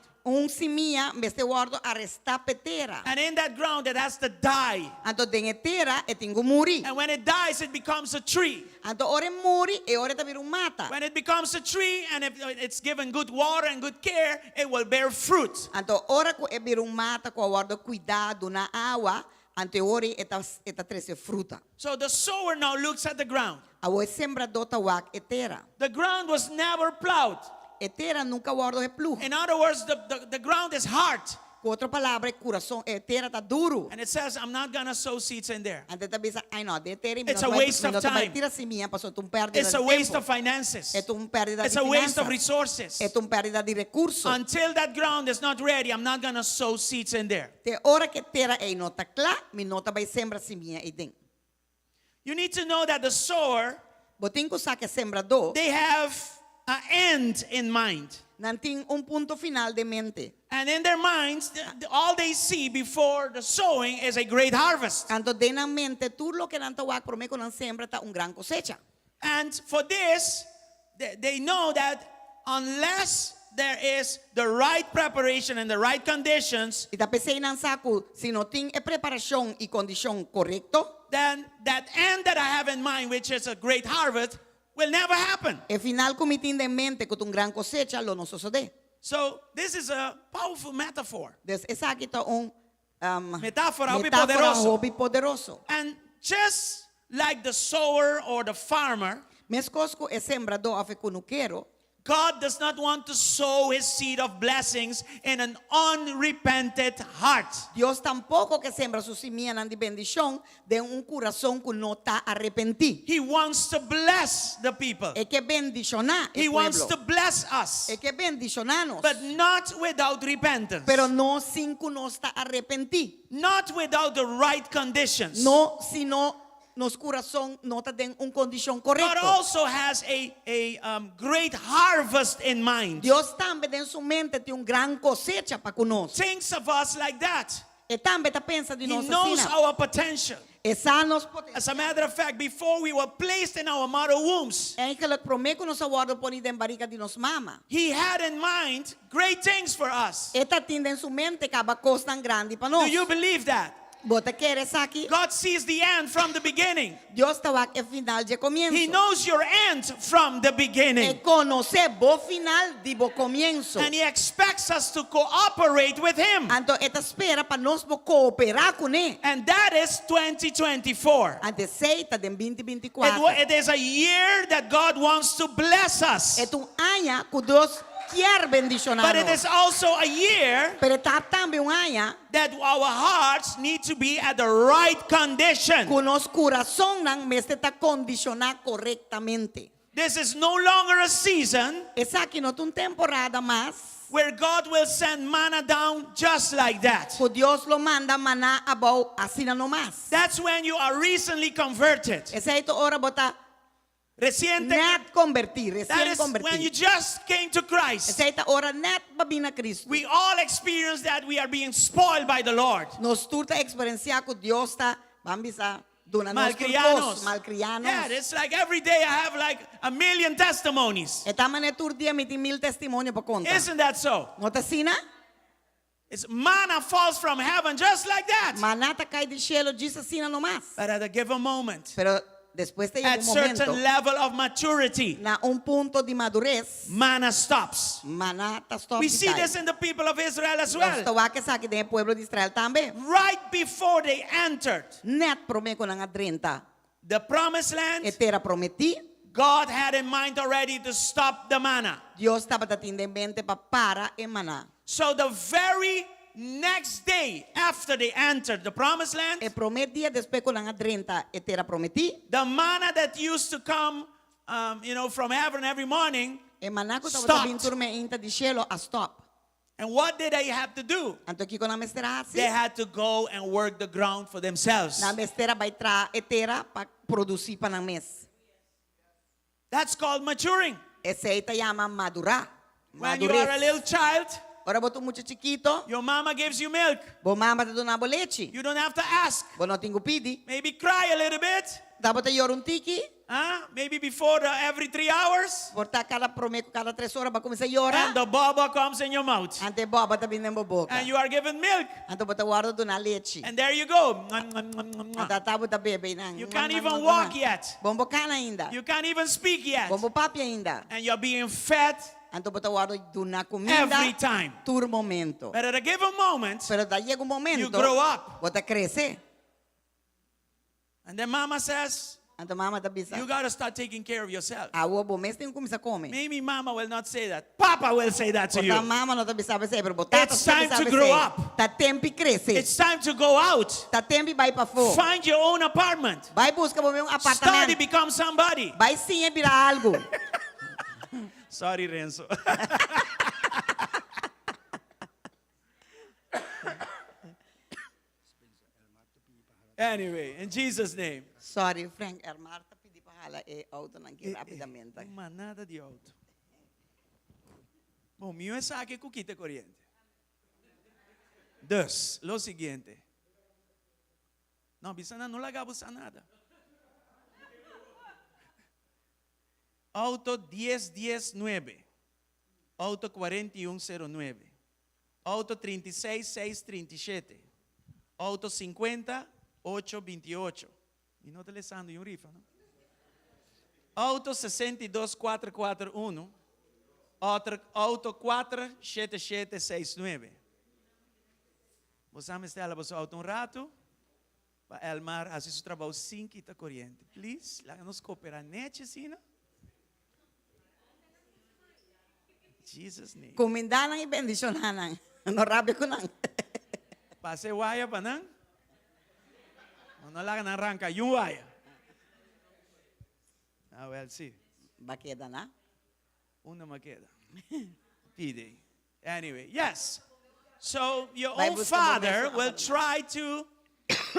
Speaker 4: Semilla este guardo arrestar a terra.
Speaker 3: And in that ground, it has to die.
Speaker 4: Então den terra e tengo muri.
Speaker 3: And when it dies, it becomes a tree.
Speaker 4: Então ora muri e ora vira mata.
Speaker 3: When it becomes a tree and if it's given good water and good care, it will bear fruit.
Speaker 4: Então ora que vira mata com guardo cuidado na água, ante ora eta trece fruta.
Speaker 3: So the sower now looks at the ground.
Speaker 4: A o sembrador tawak e terra.
Speaker 3: The ground was never plowed.
Speaker 4: E terra nunca guardo replug.
Speaker 3: In other words, the ground is hard.
Speaker 4: Com outra palavra, coração e terra tá duro.
Speaker 3: And it says, I'm not going to sow seeds in there.
Speaker 4: Ante ta bisa ai no, de terra
Speaker 3: It's a waste of time.
Speaker 4: Tira semilla, paso tu perde
Speaker 3: It's a waste of finances.
Speaker 4: É um perdida
Speaker 3: It's
Speaker 4: de
Speaker 3: a waste of
Speaker 4: finanças.
Speaker 3: resources.
Speaker 4: É perdida de recursos.
Speaker 3: Until that ground is not ready, I'm not going to sow seeds in there.
Speaker 4: Te ora que terra é nota clá, mi nota vai sembra semilla e den.
Speaker 3: You need to know that the sower,
Speaker 4: Botinho saque sembrador,
Speaker 3: they have an end in mind.
Speaker 4: não tem ponto final de mente.
Speaker 3: And in their minds, all they see before the sowing is a great harvest.
Speaker 4: Canto de na mente, tudo lo que não tá por mim quando sembra tá gran cosecha.
Speaker 3: And for this, they know that unless there is the right preparation and the right conditions,
Speaker 4: E tá pensei não saco, se não tem a preparação e condição correto,
Speaker 3: then that end that I have in mind, which is a great harvest, will never happen.
Speaker 4: e final comitim de mente com gran cosecha lo não sucede.
Speaker 3: So this is a powerful metaphor.
Speaker 4: Des esa aqui tá
Speaker 3: Metáfora, hobby
Speaker 4: metáfora
Speaker 3: poderoso.
Speaker 4: hobby poderoso.
Speaker 3: And just like the sower or the farmer,
Speaker 4: Mescosco é sembrador a fecunuquero,
Speaker 3: God does not want to sow his seed of blessings in an unrepented heart.
Speaker 4: Dios tampoco que sembra su semilla de bendición de corazón que no está arrepentido.
Speaker 3: He wants to bless the people.
Speaker 4: Es que bendicionar
Speaker 3: He
Speaker 4: el
Speaker 3: wants
Speaker 4: pueblo.
Speaker 3: to bless us,
Speaker 4: Es que bendicionarnos.
Speaker 3: but not without repentance,
Speaker 4: Pero no sin que no está arrepentido.
Speaker 3: not without the right conditions.
Speaker 4: No sino nos corazón no está en una condición
Speaker 3: God
Speaker 4: correcta.
Speaker 3: also has a great harvest in mind.
Speaker 4: Dios también en su mente tiene gran cosecha para conocer.
Speaker 3: Thinks of us like that.
Speaker 4: Y también está pensa de
Speaker 3: He
Speaker 4: nosotros.
Speaker 3: knows our potential.
Speaker 4: Esa nos
Speaker 3: As a matter of fact, before we were placed in our mother wombs,
Speaker 4: é que le promete nos aguardo ponido en barriga de nos mama.
Speaker 3: He had in mind great things for us.
Speaker 4: Esta tiene en su mente que va cosa tan grande para
Speaker 3: Do
Speaker 4: nosotros.
Speaker 3: you believe that?
Speaker 4: Bota quieres aquí.
Speaker 3: God sees the end from the beginning.
Speaker 4: Dios estaba al final de comienzo.
Speaker 3: He knows your end from the beginning.
Speaker 4: Conoce vos final de vos comienzo.
Speaker 3: And He expects us to cooperate with Him.
Speaker 4: Anto esta espera para nos cooperar con él.
Speaker 3: And that is 2024.
Speaker 4: Ante seita de 2024.
Speaker 3: It is a year that God wants to bless us.
Speaker 4: Es un año que Dios quiere bendicionarnos.
Speaker 3: But it is also a year
Speaker 4: Pero está también un año
Speaker 3: that our hearts need to be at the right condition.
Speaker 4: que nos corazón me está condicionado correctamente.
Speaker 3: This is no longer a season
Speaker 4: Es aquí no es una temporada más
Speaker 3: where God will send manna down just like that.
Speaker 4: que Dios lo manda maná abajo así no más.
Speaker 3: That's when you are recently converted.
Speaker 4: Esa es hora bota
Speaker 3: Reciente.
Speaker 4: net convertir,
Speaker 3: That
Speaker 4: recién
Speaker 3: is when you
Speaker 4: convertir.
Speaker 3: just came to Christ.
Speaker 4: Esa es hora net babina Cristo.
Speaker 3: We all experience that we are being spoiled by the Lord.
Speaker 4: Nos turta experiencia que Dios está, vamos a donar
Speaker 3: Malcrianos.
Speaker 4: malcrianos.
Speaker 3: Yeah, it's like every day I have like a million testimonies.
Speaker 4: Esta manera tur día emitir 1000 testimonios por conta.
Speaker 3: Isn't that so?
Speaker 4: ¿No te sina?
Speaker 3: It's manna falls from heaven just like that.
Speaker 4: Manata cai do cielo, diz assim nomás.
Speaker 3: But at a given moment,
Speaker 4: Pero después de
Speaker 3: at
Speaker 4: um
Speaker 3: certain
Speaker 4: momento,
Speaker 3: level of maturity,
Speaker 4: na punto de madurez,
Speaker 3: manna stops.
Speaker 4: manata stop.
Speaker 3: We see this in the people of Israel as well.
Speaker 4: Nós que sabe do povo de Israel também.
Speaker 3: Right before they entered
Speaker 4: Net promeko nang adrenta.
Speaker 3: the promised land,
Speaker 4: Etera prometi.
Speaker 3: God had in mind already to stop the manna.
Speaker 4: Deus estava tendo em mente para e maná.
Speaker 3: So the very next day after they entered the promised land,
Speaker 4: E promet dia depois com nang adrenta etera prometi.
Speaker 3: the manna that used to come, from heaven every morning,
Speaker 4: E maná ko estava
Speaker 3: Stopped.
Speaker 4: vindo turme inta de cielo a stop.
Speaker 3: and what did they have to do?
Speaker 4: Anto aqui com na mestera
Speaker 3: They
Speaker 4: assim.
Speaker 3: had to go and work the ground for themselves.
Speaker 4: Na mestera vai tra etera para produzir para nang mes.
Speaker 3: That's called maturing.
Speaker 4: Esse aí te chama madurar.
Speaker 3: When you are a little child,
Speaker 4: Ora boto muito chiquito.
Speaker 3: your mama gives you milk.
Speaker 4: Bo mama te dona boleche.
Speaker 3: You don't have to ask.
Speaker 4: Bo não tenho pidi.
Speaker 3: Maybe cry a little bit.
Speaker 4: Dá botar yor tiki.
Speaker 3: Maybe before every 3 hours.
Speaker 4: Porta cada promeco cada 3 horas para começar a llorar.
Speaker 3: And the baba comes in your mouth.
Speaker 4: Ante boba tá vindo na boca.
Speaker 3: And you are given milk.
Speaker 4: Anto bota guarda dona leche.
Speaker 3: And there you go. Mwah, mwah, mwah, mwah, mwah.
Speaker 4: Anta tabo da bebe nang.
Speaker 3: You can't even walk yet.
Speaker 4: Bombo cana ainda.
Speaker 3: You can't even speak yet.
Speaker 4: Bombo papi ainda.
Speaker 3: And you're being fed
Speaker 4: Anto bota guarda dona comida.
Speaker 3: every time.
Speaker 4: Tur momento.
Speaker 3: But at a given moment,
Speaker 4: Pero da llega momento.
Speaker 3: you grow up.
Speaker 4: Bota crece.
Speaker 3: And then mama says,
Speaker 4: Anto mama da bisa.
Speaker 3: you got to start taking care of yourself.
Speaker 4: Awo bo mes tem começa a comer.
Speaker 3: Maybe mama will not say that. Papa will say that to
Speaker 4: Bota
Speaker 3: you.
Speaker 4: mama não tá bisa ser, pero bota
Speaker 3: It's time to grow up.
Speaker 4: Tá tempo crescer.
Speaker 3: It's time to go out.
Speaker 4: Tá tempo vai para fora.
Speaker 3: Find your own apartment.
Speaker 4: Vai buscar um
Speaker 3: Study,
Speaker 4: apartamento.
Speaker 3: become somebody.
Speaker 4: Vai sim virar algo.
Speaker 3: Sorry, Renzo. Anyway, in Jesus' name.
Speaker 4: Sorry, Frank, Marta pedi para hala e auto aqui rapidamente.
Speaker 3: Manada de auto. Bom, mío es aqui cuquita corriente. Dos, lo siguiente. No, bisana no la gabusa nada. Auto 1019. Auto 4109. Auto 36637. Auto 50828. Y no te le sando y un rifa, ¿no? Auto 62441. Auto 47769. Você está lá, você auto um rato. Para Elmar, assim seu trabalho 5 e tá corrente. Please, lá nos cooperar net assim, Jesus name.
Speaker 4: Kumindanan e bendisyonanan. No rabi ko nang.
Speaker 3: Pase waya pa nang? No lang nang arranca yung waya. Well, see.
Speaker 4: Bakeda na?
Speaker 3: Una me queda. Pide. Anyway, yes. So your
Speaker 4: Vai
Speaker 3: own
Speaker 4: buscar
Speaker 3: father
Speaker 4: modesto,
Speaker 3: will
Speaker 4: rapaz.
Speaker 3: try to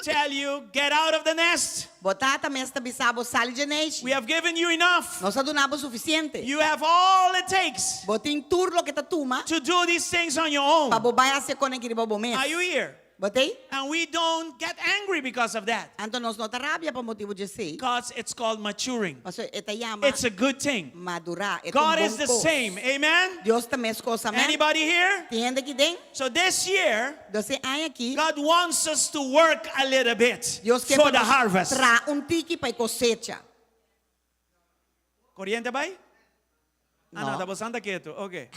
Speaker 3: tell you, get out of the nest.
Speaker 4: Botata mesta bisabo sali de neixe.
Speaker 3: We have given you enough.
Speaker 4: Nós adunabo suficiente.
Speaker 3: You have all it takes
Speaker 4: Botin turlo que tá tuma.
Speaker 3: to do these things on your own.
Speaker 4: Pa bobaya se konegiri bobo mes.
Speaker 3: Are you here?
Speaker 4: Botei?
Speaker 3: And we don't get angry because of that.
Speaker 4: Anto nós nota rabia pa motivo de si.
Speaker 3: Because it's called maturing.
Speaker 4: Paso eta yama
Speaker 3: It's a good thing.
Speaker 4: madurar.
Speaker 3: God is the same. Amen?
Speaker 4: Deus também é coisa mesmo.
Speaker 3: Anybody here?
Speaker 4: Tem gente que tem.
Speaker 3: So this year,
Speaker 4: Você aí aqui.
Speaker 3: God wants us to work a little bit
Speaker 4: Deus quer
Speaker 3: for the harvest.
Speaker 4: tra tiki para cosecha.
Speaker 3: Corriente vai? Ah,
Speaker 4: No.
Speaker 3: no, estamos anda quieto. Okay.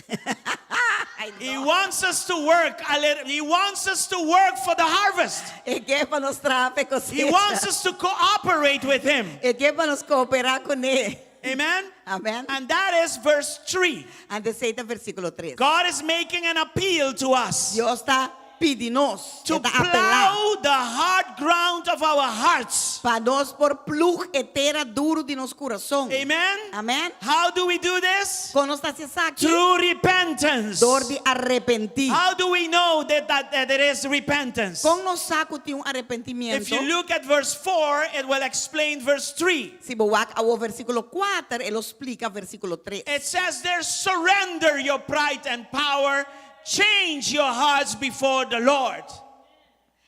Speaker 4: Ai,
Speaker 3: He
Speaker 4: não.
Speaker 3: wants us to work a little. He wants us to work for the harvest.
Speaker 4: É que é para nos tra para cosecha.
Speaker 3: He wants us to cooperate with Him.
Speaker 4: É que é para nos cooperar com ele.
Speaker 3: Amen?
Speaker 4: Amém.
Speaker 3: And that is verse 3.
Speaker 4: Anteceita versículo 3.
Speaker 3: God is making an appeal to us
Speaker 4: Deus está pedindo
Speaker 3: to
Speaker 4: está apelando
Speaker 3: plow the hard ground of our hearts.
Speaker 4: para nós por plug etera duro de nos coração.
Speaker 3: Amen?
Speaker 4: Amém.
Speaker 3: How do we do this?
Speaker 4: Quando está se saque
Speaker 3: Through repentance.
Speaker 4: dor de arrepentir.
Speaker 3: How do we know that there is repentance?
Speaker 4: Quando nos saco tem arrependimento.
Speaker 3: If you look at verse 4, it will explain verse 3.
Speaker 4: Se boak ao versículo 4, ele explica versículo 3.
Speaker 3: It says there, surrender your pride and power, change your hearts before the Lord.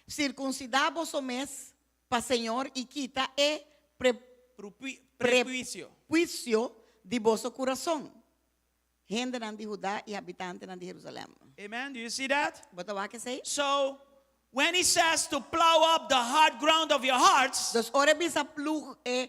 Speaker 4: Circuncidar-vos o mês para Senhor e quita é
Speaker 3: Prejuicio.
Speaker 4: prejuízo de vosso coração. gente nan di Judá e habitante nan di Jerusalém.
Speaker 3: Amen. Do you see that?
Speaker 4: Bota wa que sei?
Speaker 3: So, when he says to plow up the hard ground of your hearts,
Speaker 4: Dus ora bisa plug e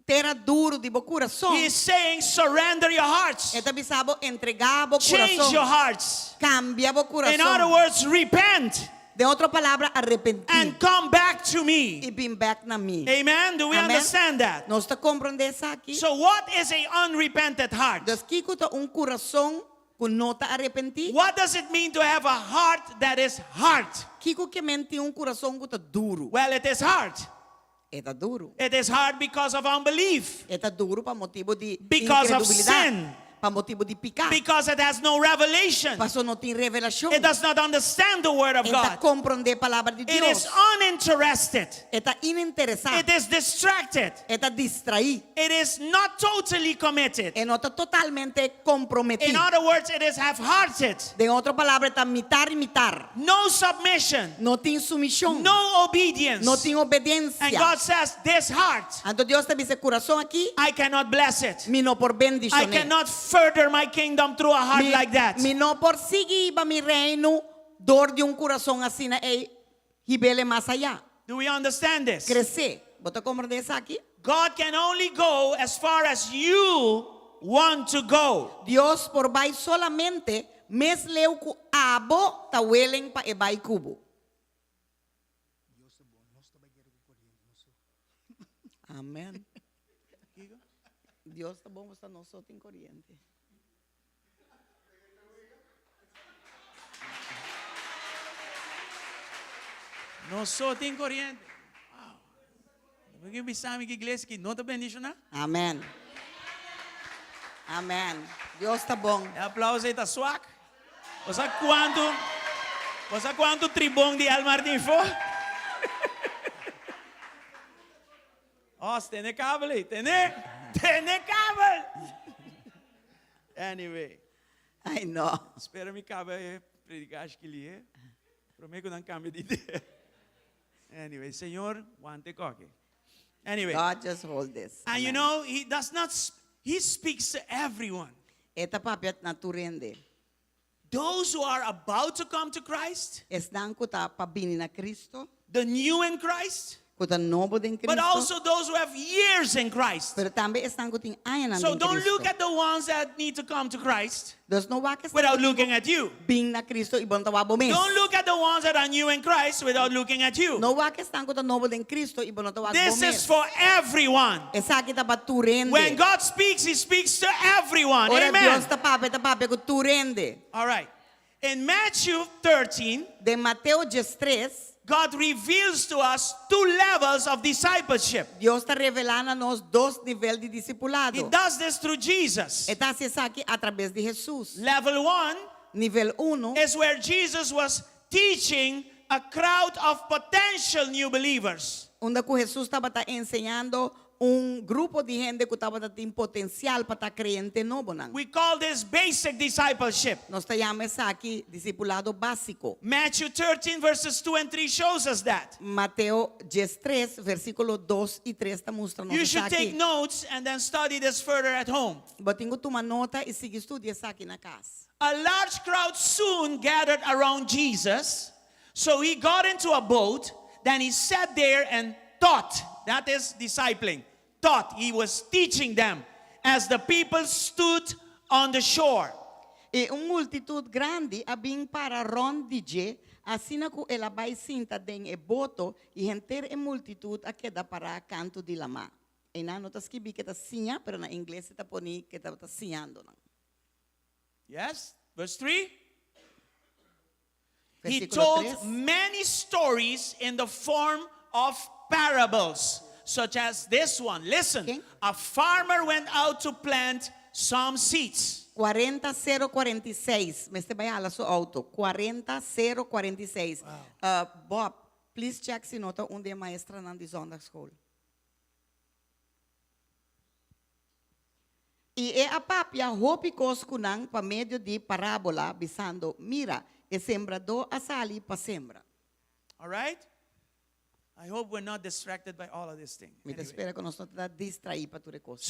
Speaker 4: terra duro di bo coração.
Speaker 3: he is saying surrender your hearts.
Speaker 4: Eta bisa bo entregar bo
Speaker 3: Change your
Speaker 4: coração.
Speaker 3: hearts.
Speaker 4: Cambia bo
Speaker 3: In other
Speaker 4: coração.
Speaker 3: words, repent
Speaker 4: De outra palavra, arrepentir.
Speaker 3: and come back to me.
Speaker 4: E bem back na mim.
Speaker 3: Amen. Do we
Speaker 4: Amen.
Speaker 3: understand that?
Speaker 4: Nós está compreendendo isso aqui?
Speaker 3: So, what is a unrepented heart?
Speaker 4: Dus kiko ta coração que não está arrepentir.
Speaker 3: What does it mean to have a heart that is hard?
Speaker 4: Kiko que mente coração que está duro.
Speaker 3: Well, it is hard.
Speaker 4: Está duro.
Speaker 3: It is hard because of unbelief,
Speaker 4: Está duro para motivo de
Speaker 3: because of
Speaker 4: incredulidade.
Speaker 3: sin,
Speaker 4: Para motivo de pecar.
Speaker 3: because it has no revelation.
Speaker 4: Para não tem revelação.
Speaker 3: It does not understand the word of
Speaker 4: Está
Speaker 3: God.
Speaker 4: compreender a palavra de
Speaker 3: It
Speaker 4: Deus.
Speaker 3: is uninterested.
Speaker 4: Está ininteresado.
Speaker 3: It is distracted.
Speaker 4: Está distraído.
Speaker 3: It is not totally committed.
Speaker 4: E não está totalmente
Speaker 3: In
Speaker 4: comprometido.
Speaker 3: other words, it is half-hearted.
Speaker 4: De outra palavra, está mitar e mitar.
Speaker 3: No submission,
Speaker 4: Não tem submissão.
Speaker 3: no obedience.
Speaker 4: Não tem obediência.
Speaker 3: And God says, this heart,
Speaker 4: Então Deus está dizendo, coração aqui,
Speaker 3: I cannot bless it.
Speaker 4: mi não por
Speaker 3: I
Speaker 4: bendicionar.
Speaker 3: cannot further my kingdom through a heart like that.
Speaker 4: Mi não por seguir para mi reino, dor de coração assim, e ribele mais allá.
Speaker 3: Do we understand this?
Speaker 4: Crescer. Bota compreender isso aqui?
Speaker 3: God can only go as far as you want to go.
Speaker 4: Deus por vai solamente, mes leu ku abo, ta welen pa e vai cubo. Amém. Deus está bom, está nós em corriente.
Speaker 3: Nosotros en corriente. Wow. Porque pensamos que iglesia que no te bendicionar.
Speaker 4: Amém. Amém. Deus está bom.
Speaker 3: El aplauso está suave. O sea, cuánto tribón de Almartín fue? Oh, tiene cable, tiene cable. Anyway,
Speaker 4: Ai, não.
Speaker 3: espero mi cable predicar que lhe é. Prometo que não cambie de ideia. Anyway, Señor, guante coque. Anyway,
Speaker 4: God just hold this.
Speaker 3: and you
Speaker 4: Amen.
Speaker 3: know, he speaks to everyone.
Speaker 4: Eta papiat naturende.
Speaker 3: Those who are about to come to Christ,
Speaker 4: Estão kuta pabini na Cristo,
Speaker 3: the new in Christ,
Speaker 4: kuta novo din Cristo.
Speaker 3: but also those who have years in Christ.
Speaker 4: Pero também estão kuting ayan
Speaker 3: So
Speaker 4: din
Speaker 3: don't
Speaker 4: Cristo.
Speaker 3: look at the ones that need to come to Christ
Speaker 4: Dos no wakas
Speaker 3: without looking at you.
Speaker 4: bing na Cristo ibon tawabo mes.
Speaker 3: Don't look at the ones that are new in Christ without looking at you.
Speaker 4: No wakas estão kuta novo din Cristo ibon tawabo
Speaker 3: This
Speaker 4: mes.
Speaker 3: is for everyone.
Speaker 4: Esa kita ba turende.
Speaker 3: When God speaks, He speaks to everyone.
Speaker 4: Ora Dios
Speaker 3: Amen.
Speaker 4: tapape ku turende.
Speaker 3: All right. In Matthew 13,
Speaker 4: De Mateo 13,
Speaker 3: God reveals to us two levels of discipleship.
Speaker 4: Dios está revelando a nós dos níveis de
Speaker 3: He
Speaker 4: discipulado.
Speaker 3: does this through Jesus.
Speaker 4: Está se aqui através de Jesus.
Speaker 3: Level 1
Speaker 4: Nível 1
Speaker 3: is where Jesus was teaching a crowd of potential new believers.
Speaker 4: onde que Jesus estava ensinando grupo de gente que estava tendo potencial para estar crente novo.
Speaker 3: We call this basic discipleship.
Speaker 4: Nós chamamos isso aqui discipulado básico.
Speaker 3: Matthew 13 verses 2 and 3 shows us that.
Speaker 4: Mateo 13, versículo 2 e 3 está mostrando
Speaker 3: You
Speaker 4: isso
Speaker 3: should take
Speaker 4: aqui.
Speaker 3: notes and then study this further at home.
Speaker 4: Botingo toma nota e siga estudia isso aqui na casa.
Speaker 3: A large crowd soon gathered around Jesus, so he got into a boat, then he sat there and taught. That is discipling. Taught. He was teaching them as the people stood on the shore.
Speaker 4: E multitud grande abing para ron DJ, assim na que ela vai sinta den e boto e gente e multitud a queda para canto de lama. E na nota escrevi que está sinha, pero na inglês está poni que está sinhando.
Speaker 3: Yes? Verse 3. He
Speaker 4: Versículo
Speaker 3: told
Speaker 4: 3.
Speaker 3: many stories in the form of parables, such as this one. Listen,
Speaker 4: Okay.
Speaker 3: a farmer went out to plant some seeds.
Speaker 4: 40046. Me vai ala su auto. 40046. Bob, please check se nota onde é maestra na de Zondag School. E é a papia hopicos kunang pa medio de parábola bisando, mira, e sembrador a sali pa sembra.
Speaker 3: All right? I hope we're not distracted by all of these things.
Speaker 4: Me
Speaker 3: Anyway.
Speaker 4: espera que nós não está distrair para tu recurso.